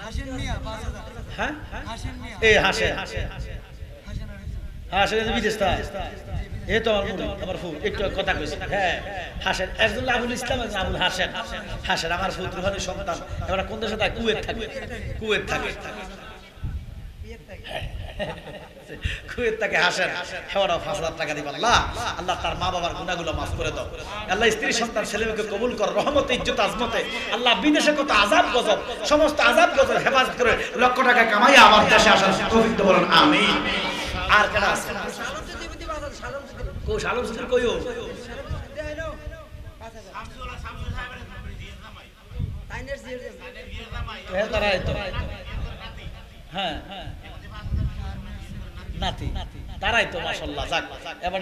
হাসিন মিয়া 5000। হ্যাঁ, হাসিন মিয়া, এই হাসেন, হাসিন হাসেন বিদেশ তা এই তো আমার মুরিদ, আমার ফুল একটু কথা কইছি। হ্যাঁ, হাসেন একজন আবুল ইসলাম, একজন আবুল হাসেন। হাসেন আমার ফুল রুহানি সন্তান। এবার কোন দেশে থাকে? কুয়েত থাকে। কুয়েত থাকে, কুয়েত থেকে হাসেন। হেওয়ারা 5000 টাকা দিবেন। আল্লাহ তার মা বাবার গুনাহগুলো maaf করে দাও। আল্লাহ স্ত্রী সন্তান ছেলেমেয়েকে কবুল কর, রহমতে ইজ্জত আজমতে। আল্লাহ বিদেশে কত আযাব গজব, সমস্ত আযাব গজব হেফাজত করে লক্ষ টাকা কামাইয়া আমার দেশে আসার তৌফিক দাও, বলেন আমিন। আর কেডা আছে? কো শালম সুদুর কইও? হ্যাঁ, নাতি তারাই তো মাশাআল্লাহ। যাক, এবার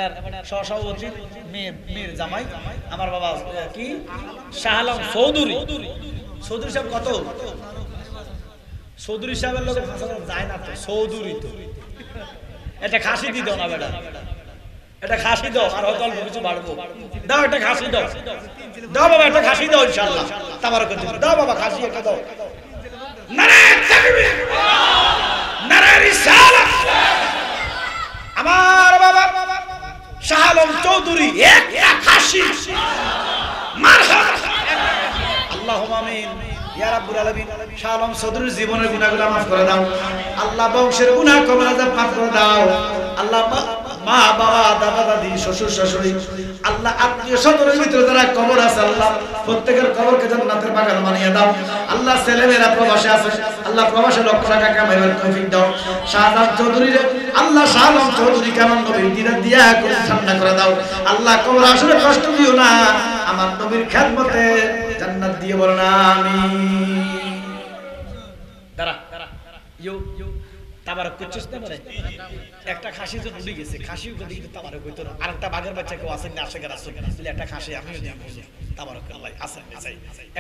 সহসভাপতি মেয়ের জামাই আমার বাবা কি শাহ আলম চৌধুরী। চৌধুরী সাহেব কত? চৌধুরী সাহেবের লোক ফাঁসানো যায় না তো, চৌধুরী তো। এটা খাসি দি দাও না বেটা, এটা খাসি দাও, আর হয়তো অল্প কিছু বাড়বো। দাও একটা খাসি দাও, দাও বাবা একটা খাসি দাও ইনশাআল্লাহ, তাবারক দাও বাবা খাসি একটা দাও। নারে তাকবীর, নারে রিসালাত। আমার বাবা শাহ আলম চৌধুরী একটা খাসি, মারহাবা, আল্লাহুম্মা আমিন ইয়া রাব্বুল আলামিন। শাহ আলম চৌধুরীর জীবনের গুনাহগুলো মাফ করে দাও আল্লাহ, বংশের গুনাহ কবর আযাব মাফ করে দাও আল্লাহ। মা বাবা দাদা দাদি শ্বশুর শাশুড়ি আল্লাহ, আত্মীয় স্বজনের ভিতরে যারা কবর আছে আল্লাহ, প্রত্যেকের কবরকে জান্নাতের বাগান বানিয়ে দাও আল্লাহ। ছেলেমেয়েরা প্রবাসে আছে আল্লাহ, প্রবাসে লক্ষ টাকা কামাইবার তৌফিক দাও। শাহজাহান চৌধুরী আল্লাহ, শাহ আলম চৌধুরী কেমন নবীর দিদার দিয়া করে ঠান্ডা করে দাও আল্লাহ। কবর আসলে কষ্ট দিও না, আমার নবীর খেদমতে জান্নাত দিয়ে বলো না আমিন। দাঁড়া ইউ তাবারক করছিস না বলে একটা খাসি তো ডুবে গেছে, খাসিও যদি কিন্তু তাবারক হইতো না। আরেকটা বাঘের বাচ্চা কেউ আসেন না, আশেকের আসুন বলে একটা খাসি আমিও দিই তাবারক আল্লাহ আসেন না,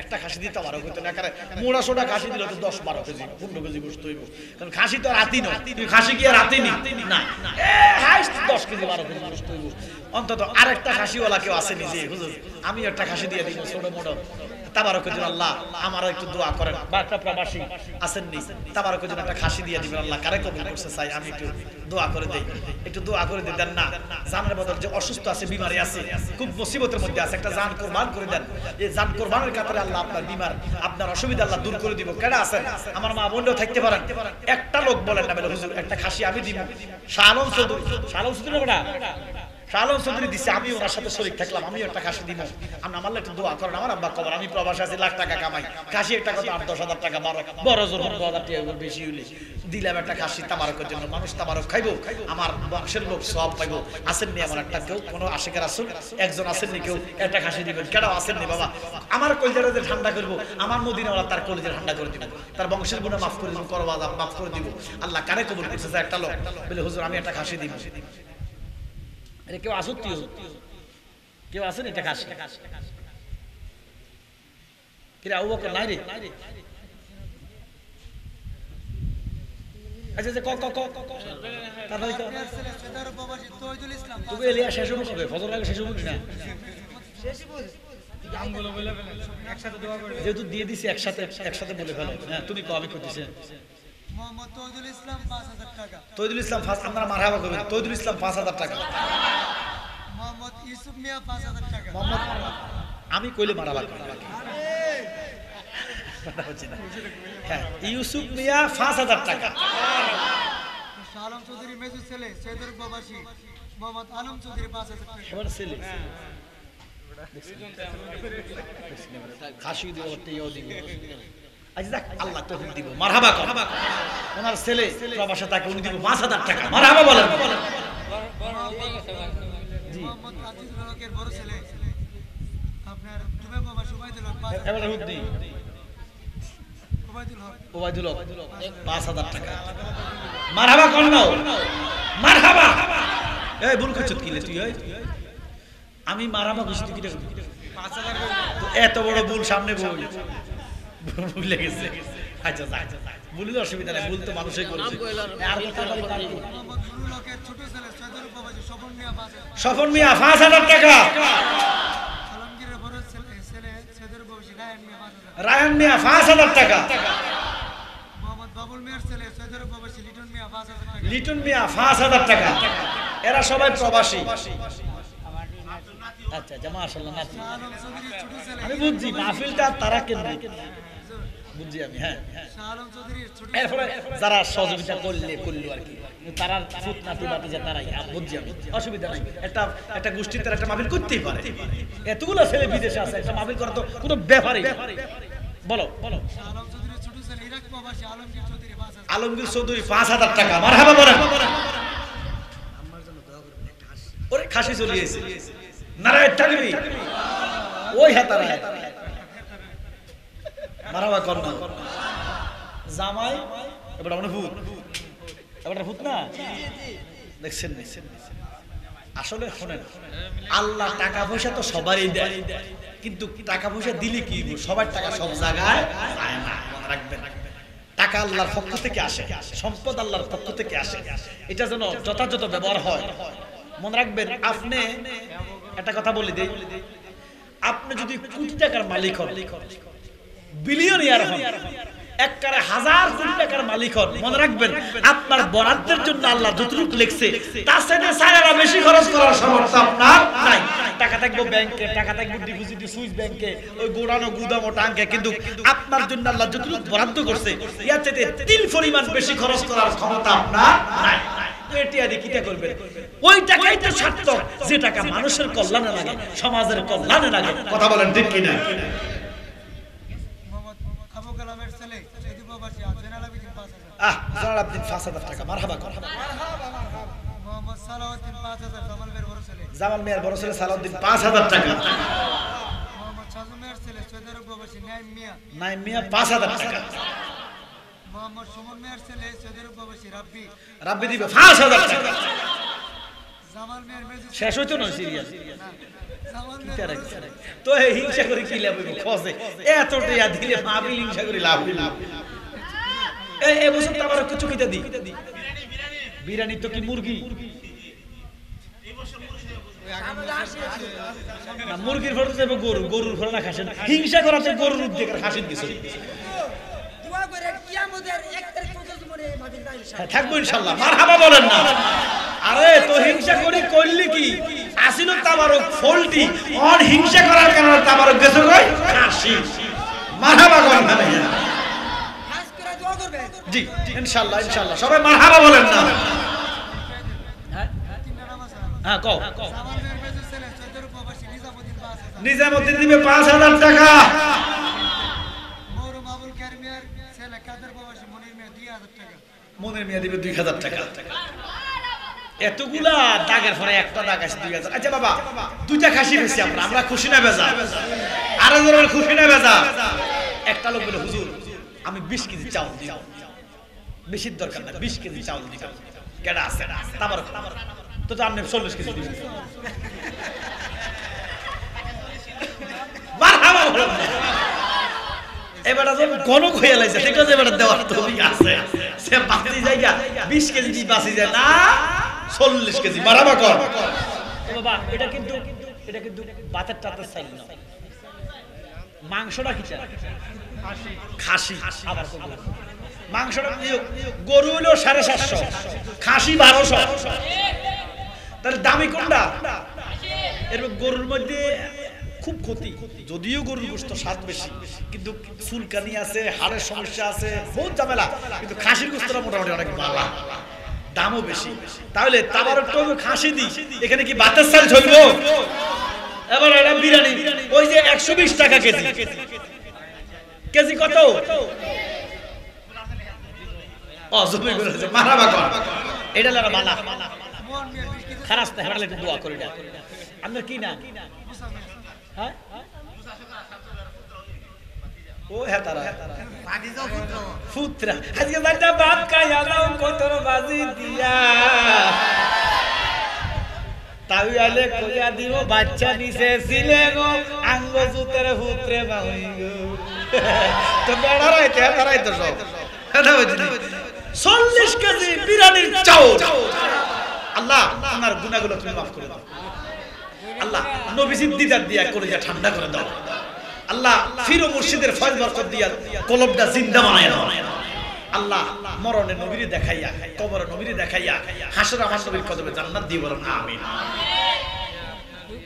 একটা খাসি দিয়ে তাবারক হইতো না। কারণ মোড়া সোটা খাসি দিলে তো 10-12 কেজি 15 কেজি গোশত হইব, কারণ খাসি তো রাতি নয়, তুই খাসি কি আর রাতি নি না, হাইস্ট 10 কেজি 12 কেজি গোশত হইব অন্তত। আরেকটা খাসিওয়ালা কেউ আসেনি যে হুজুর আমি একটা খাসি দিয়ে দিই ছোট মোটো তাবারক করে আল্লাহ, আমারও একটু দোয়া করেন। বা একটা প্রবাসী আসেননি, তাবারক করে একটা খাসি দিয়ে দিবেন আল্লাহ, কারে কবুল করতে চাই আমি একটু দোয়া করে দেই, একটু দোয়া করে দেন না। জানের বদল যে অসুস্থ আছে, বিমারি আছে, খুব মুসিবতের মধ্যে আছে, একটা জান কুরবান করে দেন। এই জান কুরবানের কাতারে আল্লাহ আপনার বিমার, আপনার অসুবিধা আল্লাহ দূর করে দিব। কেডা আছেন আমার মা বোনও থাকতে পারেন, একটা লোক বলেন না বলে হুজুর একটা খাসি আমি দিব। শাহ আলম চৌধুরী, শাহ আলম চৌধুরী বেটা শাহ আলম চৌধুরী দিছে, আমি ওনার সাথে শরীক থাকলাম, আমি একটা খাসি দিব। আপনি আমার একটু দোয়া করেন, আমার আব্বা কবর, আমি প্রবাসে আছি, লাখ টাকা কামাই, খাসি একটা কত 8-10 হাজার টাকা, বড় জোর 15,000 টাকা বেশি হইলে দিলাম একটা খাসি তাবারকের জন্য, মানুষ তাবারক খাইবো, আমার বংশের লোক সব পাইবো। আসেননি আমার একটা কেউ, কোনো আশিকের আসুন একজন আসেননি কেউ, একটা খাসি দিবেন, কেডাও আসেননি বাবা। আমার কলিজাটা যে ঠান্ডা করবো, আমার মদিনাওয়ালা তার কলিজা ঠান্ডা করে দিব, তার বংশের গুনাহ মাফ করে দিব, করবা মাফ করে দিব আল্লাহ। কারে কবুল করতেছে একটা লোক বলে হুজুর আমি একটা খাসি দিব। আরে কেউ আসুক, কেউ আসেন এটা খাসি কিরে আবু বকর নাই রে? আচ্ছা আচ্ছা ক ক ক তাড়াতাড়ি ক। তুমি এলিয়া শেষ হবে কবে? ফজর আগে শেষ হবে না? যেহেতু দিয়ে দিছি একসাথে বলে ফেলো। হ্যাঁ তুমি ক, আমি করতেছি। মোহাম্মদ তৌহিদুল ইসলাম 5,000 টাকা। তৌহিদুল ইসলাম আপনারা মারহাবা করবেন। তৌহিদুল ইসলাম 5,000 টাকা। মোহাম্মদ ইউসুফ মিয়া 5,000 টাকা। মোহাম্মদ আমি কইলে মারহাবা করবেন। হ্যাঁ ইউসুফ মিয়া 5,000 টাকা। শাহ আলম চৌধুরী মেজু ছেলে সৈয়দুল প্রবাসী মোহাম্মদ আলম চৌধুরী 5,000 টাকা। এবার ছেলে খাসি দিব, টিও দিব। আজ দেখ আল্লাহ তৌফিক দিব, মারহাবা কর। ওনার ছেলে প্রবাসে থাকে, উনি দিব 5,000 টাকা। মারহাবা বলেন। জি মোহাম্মদ আজিজুল হকের বড় ছেলে আপনার দুবাই প্রবাসী ওবাইদুল হক এবার হুদ্দি ওবাইদুল হক 5,000 টাকা। মারহাবা কর নাও, মারহাবা। এই ভুল করছিস কি লে তুই? আমি মারহাবা কইছি তুই কি 5,000 এত বড় ভুল সামনে বল ভুলে গেছে। আচ্ছা আচ্ছা ভুলের অসুবিধা নাই, ভুল তো মানুষই করেছে। আর মোহাম্মদ নুরুল হকের ছোট ছেলে সৈয়দুল প্রবাসী স্বপন মিয়া 5,000 স্বপন মিয়া 5,000 টাকা। আলমগীরের বড় ছেলে সৈয়দুল প্রবাসী রায়হান মিয়া 5,000। রায়হান মিয়া 5,000 টাকা। মোহাম্মদ বাবুল মিয়ার ছেলে সৈয়দুল প্রবাসী লিটন মিয়া 5,000 টাকা। লিটন মিয়া 5,000 টাকা। এরা সবাই প্রবাসী। আচ্ছা আচ্ছা মাশাআল্লাহ নাতি। শাহ আলম চৌধুরীর ছোট ছেলে আমি বুঝছি মাহফিলটা তারা কেন বুঝছি আমি। হ্যাঁ শাহ আলম চৌধুরীর ছোট এরপরে যারা সহযোগিতা করলো আর কি, তারা ফুটনাতি বাতি যে তারাই বুঝছি আমি, অসুবিধা নাই। একটা গোষ্ঠীর তারা একটা মাহফিল করতেই পারে। এতগুলো ছেলে বিদেশে আছে, একটা মাহফিল করা তো কোনো ব্যাপারই। বলো বলো। শাহ আলম চৌধুরীর ছোট ছেলে ইরাক প্রবাসী আলমগীর চৌধুরী 5,000। আলমগীর চৌধুরী 5,000 টাকা। মারহাবা বলেন। ওরে খাসি চলে এসেছে। নারায়ে তাকবীর। ওই হাতারা মারহাবা কর না। জামাই এবার আমরা ভূত, এবার ভূত না দেখছেন। আসলে শোনেন, আল্লাহ টাকা পয়সা তো সবারই দেয়, কিন্তু টাকা পয়সা দিলে কি সবার টাকা সব জায়গায় যায় না, মনে রাখবেন। টাকা টাকা আল্লাহর পক্ষ থেকে আসে, সম্পদ আল্লাহর পক্ষ থেকে আসে, এটা যেন যথাযথ ব্যবহার হয়। মনে রাখবেন, আপনি একটা কথা বলে দেই, আপনি যদি কোটি টাকার মালিক হন, বিলিয়নিয়ার হন, একবারে হাজার কোটি টাকার মালিক হন, মনে রাখবেন আপনার বরাদ্দের জন্য আল্লাহ যতটুকু লিখছে তার সাথে সারা বেশি খরচ করার সামর্থ্য আপনার নাই। টাকা থাকবে ব্যাংকে, টাকা থাকবে ডিপোজিটে, সুইস ব্যাংকে, ওই গোড়ানো গুদামো টাঙ্কে, কিন্তু আপনার জন্য আল্লাহ যতটুকু বরাদ্দ করছে ইয়ার চাইতে 3 পরিমাণ বেশি খরচ করার ক্ষমতা আপনার নাই। এটি আদি কিটা করবেন? ওই টাকাই তো সার্থক যে টাকা মানুষের কল্যাণে লাগে, সমাজের কল্যাণে লাগে। কথা বলেন ঠিক কিনা? আবু কালামের ছেলে সৌদি প্রবাসী জয়নাল আবেদিন 5000, জয়নাল আবেদিন 5000 টাকা। মারহাবা কর। মোহাম্মদ সালাউদ্দিন 5000, জামাল মিয়ার বড় ছেলে, জামাল মিয়ার বড় ছেলে সালাউদ্দিন 5000 টাকা। মোহাম্মদ সাজু মিয়ার ছেলে সৌদি আরব প্রবাসী নাইম মিয়া 5000 টাকা। মোহাম্মদ সুমন মিয়ার ছেলে সৌদি আরব প্রবাসী রাব্বি দিবে 5000 টাকা। জামাল মিয়ার মেজো শেষ হইতো না সিরিয়াল জামাল মিয়ার তো এই হিংসা করে কি লাভ হইব? খোঁজে এত টাকা দিলে ভাবি হিংসা করে লাভ হইল। এই বছর তো আবার কিছু কিটা দি বিরিয়ানি তো কি মুরগি না, মুরগির ফটো যাবে গরু, গরুর ফটো না খাসেন। হিংসা করাতে গরুর উদ্যোগ খাসেন কিছু থাকবো ইনশাল্লাহ। মারহাবা বলেন না? আরে তো হিংসা করি করলি কি আসিল তাবারক ফলটি অন হিংসা করার কারণে তাবারক গেছে কই খাসি। মারহাবা বলেন না? জি ইনশাআল্লাহ, ইনশাআল্লাহ সবাই মারহাবা বলেন না? হ্যাঁ কও। জামাল মিয়ার মেজো ছেলে সৌদি আরব প্রবাসী নিজামুদ্দিন 5000, নিজামুদ্দিন দিবে 5000 টাকা। মরহুম আবুল কারিম মিয়ার ছেলে কাদের প্রবাসী মনির মিয়া 2000 টাকা। মনের মিয়া দিবে 2000 টাকা। এতগুলা দাগের পরে একটা দাগ আছে 2000। আচ্ছা বাবা, দুইটা খাসি বেশি আমরা খুশি না বেজা? আরো জোরে খুশি না বেজা? একটা লোক বলে হুজুর আমি 20 কেজি চাউল দিব। বেশির দরকার না, 20 কেজি চাউল দিব। কেডা আছে? তারপর তো আপনি 40 কেজি দিবেন। মারহাবা বলেন না? এবারে যে গণক হয়ে লাইছে ঠিক আছে, এবারে দেওয়ার তো আছে সে বাঁচি জায়গা 20 কেজি দি বাঁচি যায় না 40 কেজি। মারহাবা কর। বাবা এটা কিন্তু বাতের টাতের চাইল না, মাংসটা কি চাই? খাসি। আবার মাংসটা গরু হলো 750, খাসি 1200। তাহলে দামি কোনটা? এর গরুর মধ্যে খুব ক্ষতি, যদিও গরুর গোশত স্বাদ বেশি কিন্তু চুলকানি আছে, হাড়ের সমস্যা আছে, বহুত ঝামেলা। কিন্তু খাসির গোশতটা মোটামুটি অনেক ভালো, দামও বেশি। তাহলে তাবারকটা খাসি দি, এখানে কি বাতের চাল চলবো? এবার এটা বিরিয়ানি, ওই যে 120 টাকা কেজি। কেজি কত? জমি করেছে। মারহাবা কর। এটা লাগা মালা মোহন মিয়ার 20 কেজি, খারাপ না হারালে একটু দোয়া করি না। আপনার কি না? হ্যাঁ ও হ্যাঁ তারা পুত্রা আজকে বাচ্চা বাপ খাইয়া দাও কতর বাজি দিয়া তাইলে কইয়া দিব বাচ্চা নিছে ছিলে গো আঙ্গ জুতের পুত্রে বাউই গো। তো বেড়ারাই তো সব কথা বুঝলি। 40 কেজি বিরিয়ানির চাউল। আল্লাহ আপনার গুনাহগুলো তুমি মাফ করে দাও। আল্লাহ নবীজির দিদার দিয়া কলিজা ঠান্ডা করে দাও। আল্লাহ ফিরো মুর্শিদের ফয়জ বরকত দিয়া কলবটা জিন্দা বানায় দাও। আল্লাহ মরণে নবীরে দেখাইয়া, কবরে নবীরে দেখাইয়া, হাসরে আমার নবীর কদমে জান্নাত দিয়ে বলেন আমিন।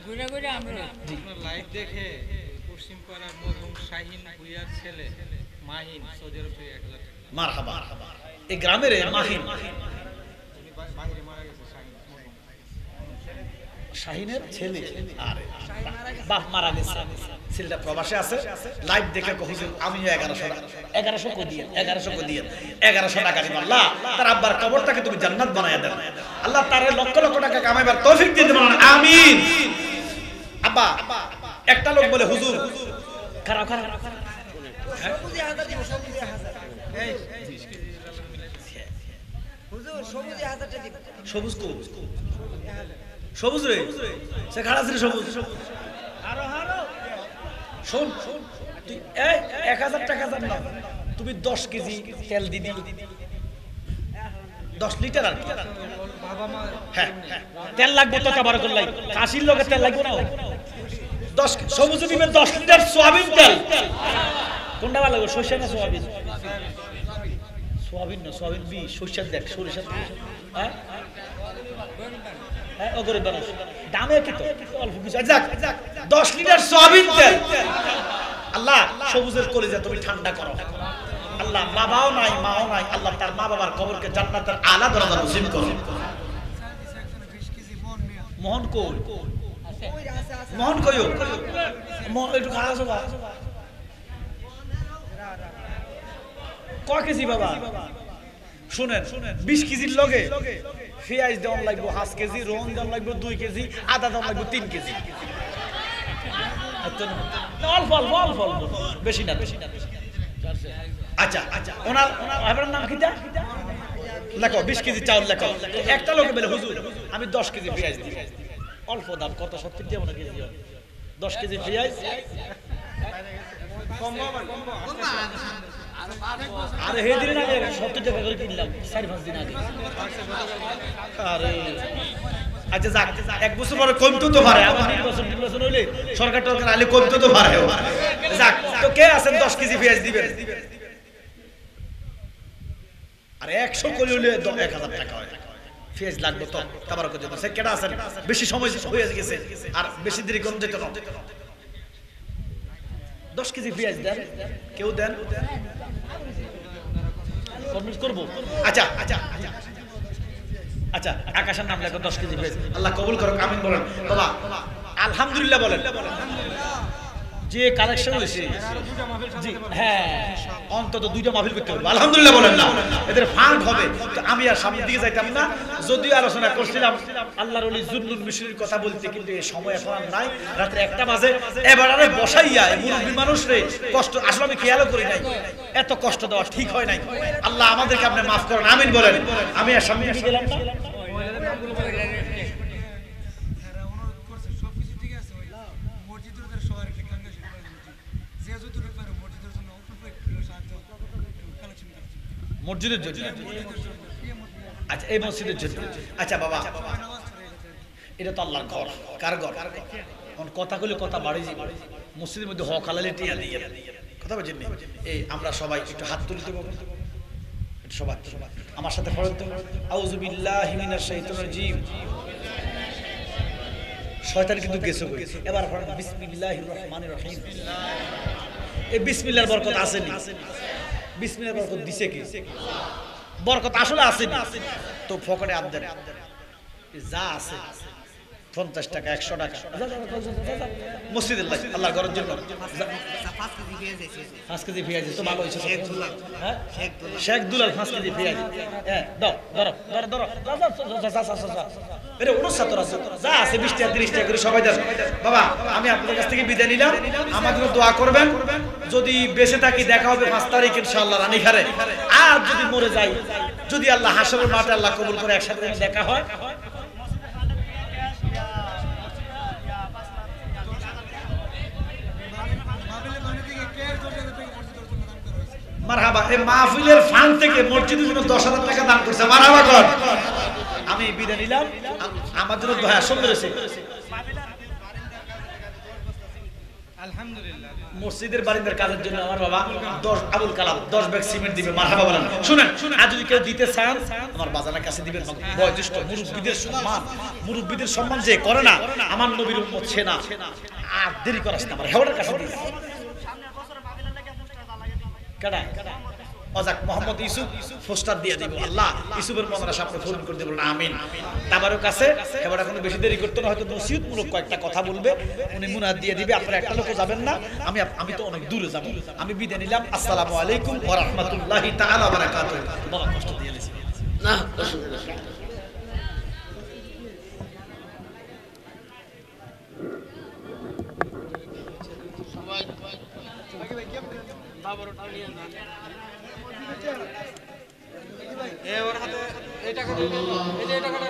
ঘুরে ঘুরে আমরা লাইভ দেখে পশ্চিম পাড়ার মরহুম শাহিন ভুইয়ার ছেলে মাহিন সৌদি আরব থেকে 1000 টাকা। মারহাবা। এই গ্রামের মাহিন, বাইরে মারা গেছে শাহিন, শাহিনের ছেলে। আরে বাপ মারা গেছে, ছেলেটা প্রবাসে আছে। লাইভ দেখে হুজুর আমিও 1100 কো দিয়ে 1100 টাকা দিব। আল্লাহ তার আব্বার কবরটাকে তুমি জান্নাত বানায়া দেন। আল্লাহ তারে লক্ষ লক্ষ টাকা কামাইবার তৌফিক দিতে বলেন আমিন। আব্বা একটা লোক বলে হুজুর খারাপ সবুজে 1000 দিব, সবুজে 1000। এই হুজুর সবুজে 1000 টাকা দিব। সবুজ কো সবুজ রে সে খাড়া ছিল সবুজ। শোন তুই 1000 টাকা জান না, তুমি 10 কেজি তেল দিবি 10 লিটার আর কি বাবা মা হ্যাঁ তেল লাগবে তো তাবারাকাল্লাহ কাশির লগে তেল লাগবে না 10 সবুজ দিবে 10 লিটার সয়াবিন তেল কোনটা ভালো লাগবে সরষে না সয়াবিন সয়াবিন না সয়াবিন বি সরষে দেখ সরিষা হ্যাঁ হ্যাঁ ওগরে বানাস দামে কি তো অল্প কিছু যাক 10 লিটার সয়াবিন তেল আল্লাহ সবুজের কলিজা তুমি ঠান্ডা করো আল্লাহ বাবাও নাই মাও নাই আল্লাহ তার মা বাবার কবরকে জান্নাতের আলা দরজা নসিব করো মোহন কই মোহন কইও মোহন একটু খাওয়া যাবা কয় কেজি বাবা শুনেন 20 কেজির লগে পেঁয়াজ দেওয়ান লাগবে 5 কেজি রোহন দেওয়ান লাগবে 2 কেজি আদা দেওয়ান লাগবে 3 কেজি অল্প অল্প অল্প অল্প বেশি না আচ্ছা আচ্ছা ওনার আপনার নাম কি লেখো 20 কেজি চাউল লেখো একটা লোকে বলে হুজুর আমি 10 কেজি পেঁয়াজ দিই অল্প দাম কত 70 টাকা মনে কেজি 10 কেজি পেঁয়াজ আরে হে দিন আগে 70 টাকা করে কিনলাম 4-5 দিন আগে আরে আচ্ছা যাক এক বছর পরে কমতো তো পারে আবার নির্বাচন হইলে সরকার টরকার আলে কমতো তো পারে যাক তো কে আছেন 10 কেজি পেঁয়াজ দিবেন আর 100 কলি হলে 1000 টাকা হয় পেঁয়াজ লাগবে তো তাবারক জন্য সে কেডা আছেন বেশি সময় হয়ে গেছে আর বেশি দেরি করুন যেত না 10 কেজি পেঁয়াজ দেন কেউ দেন কমিট করব আচ্ছা আচ্ছা আচ্ছা আকাশের নাম লেখো 10 কেজি পেঁয়াজ আল্লাহ কবুল করুক আমিন বলেন বাবা আলহামদুলিল্লাহ বলেন যে কালেকশন হয়েছে জি হ্যাঁ অন্তত 2টা মাহফিল করতে হবে আলহামদুলিল্লাহ বলেন না এদের ফান্ড হবে তো আমি আর সামনের দিকে যাইতাম না যদিও আলোচনা করছিলাম আল্লাহর ওলি জুন্নুল মিশরির কথা বলতে কিন্তু এই সময় এখন আর নাই রাতে 1টা বাজে এবারে বসাইয়া মুরব্বি মানুষ রে কষ্ট আসলে আমি খেয়ালও করি নাই এত কষ্ট দেওয়া ঠিক হয় নাই আল্লাহ আমাদেরকে আপনি maaf করুন আমিন বলেন আমি আর সামনে দিকে গেলাম না মসজিদের জন্য আচ্ছা এই মসজিদের জন্য আচ্ছা বাবা এটা তো আল্লাহর ঘর কার ঘর এখন কথা কইলে কথা বাড়ি যাবে মসজিদের মধ্যে হক হালালে টিয়া দিয়ে কথা বলছেন এই আমরা সবাই একটু হাত তুলতে পারবো একটু সবাই আমার সাথে পড়েন তো আউযু বিল্লাহি মিনাশ শাইতানির রাজিম শয়তান কিন্তু গেছে কই এবার পড়েন বিসমিল্লাহির রহমানির রহিম এই বিসমিল্লাহর বরকত আছে নি বিসমিল্লাহর বরকত দিছে কি বরকত আসলে আছে না তো ফকরে আদ দেন যা আছে 50 টাকা 100 টাকা মসজিদে আল্লাহর ঘরের জন্য 5 কেজি পেঁয়াজ তো ভালো হইছে হ্যাঁ শেখ দুলাল 5 কেজি পেঁয়াজ হ্যাঁ দাও ধরো এরে 69 আছে যা আছে 20 টাকা 30 টাকা করে সবাই দেন বাবা আমি আপনাদের কাছ থেকে বিদায় নিলাম আমার জন্য দোয়া করবেন যদি বেঁচে থাকি দেখা হবে 5 তারিখ ইনশাআল্লাহ রানীখারে আর যদি মরে যাই যদি আল্লাহ হাসরের মাঠে আল্লাহ কবুল করে একসাথে দেখা হয় মারহাবা এই মাহফিলের ফান্ড থেকে মসজিদের জন্য 10,000 টাকা দান করছে মারহাবা কর আমি বিদায় নিলাম আমার জন্য দোয়া সুন্দর হয়েছে আলহামদুলিল্লাহ মসজিদের বারিন্দার কাজের জন্য আমার বাবা 10 আবুল কালাম 10 ব্যাগ সিমেন্ট দিবে মারহাবা বলেন শুনেন আর যদি কেউ দিতে চান আমার বাজারের কাছে দিবেন বয়োজ্যেষ্ঠ মুরব্বিদের সম্মান যে করে না আমার নবীর উম্মত সে না আর দেরি করাস না আমার হেওয়ার কাছে দিস কেডা অজাক মোহাম্মদ ইউসুফ পোস্টার দিয়ে দিব আল্লাহ ইউসুফের মনের আশা আপনি পূরণ করে দেবেন আমিন তাবারও কাছে এবার এখন বেশি দেরি করতে না হয়তো নসিহতমূলক কয়েকটা কথা বলবে উনি মুনাদ দিয়ে দিবে আপনারা একটা লোকও যাবেন না আমি তো অনেক দূরে যাব আমি বিদায় নিলাম আসসালামু আলাইকুম ওয়া রাহমাতুল্লাহি তাআলা ওয়া বারাকাতুহু বাবা কষ্ট দিয়ে দিয়েছি না ওর হাতে এই টাকাটা এই টাকাটা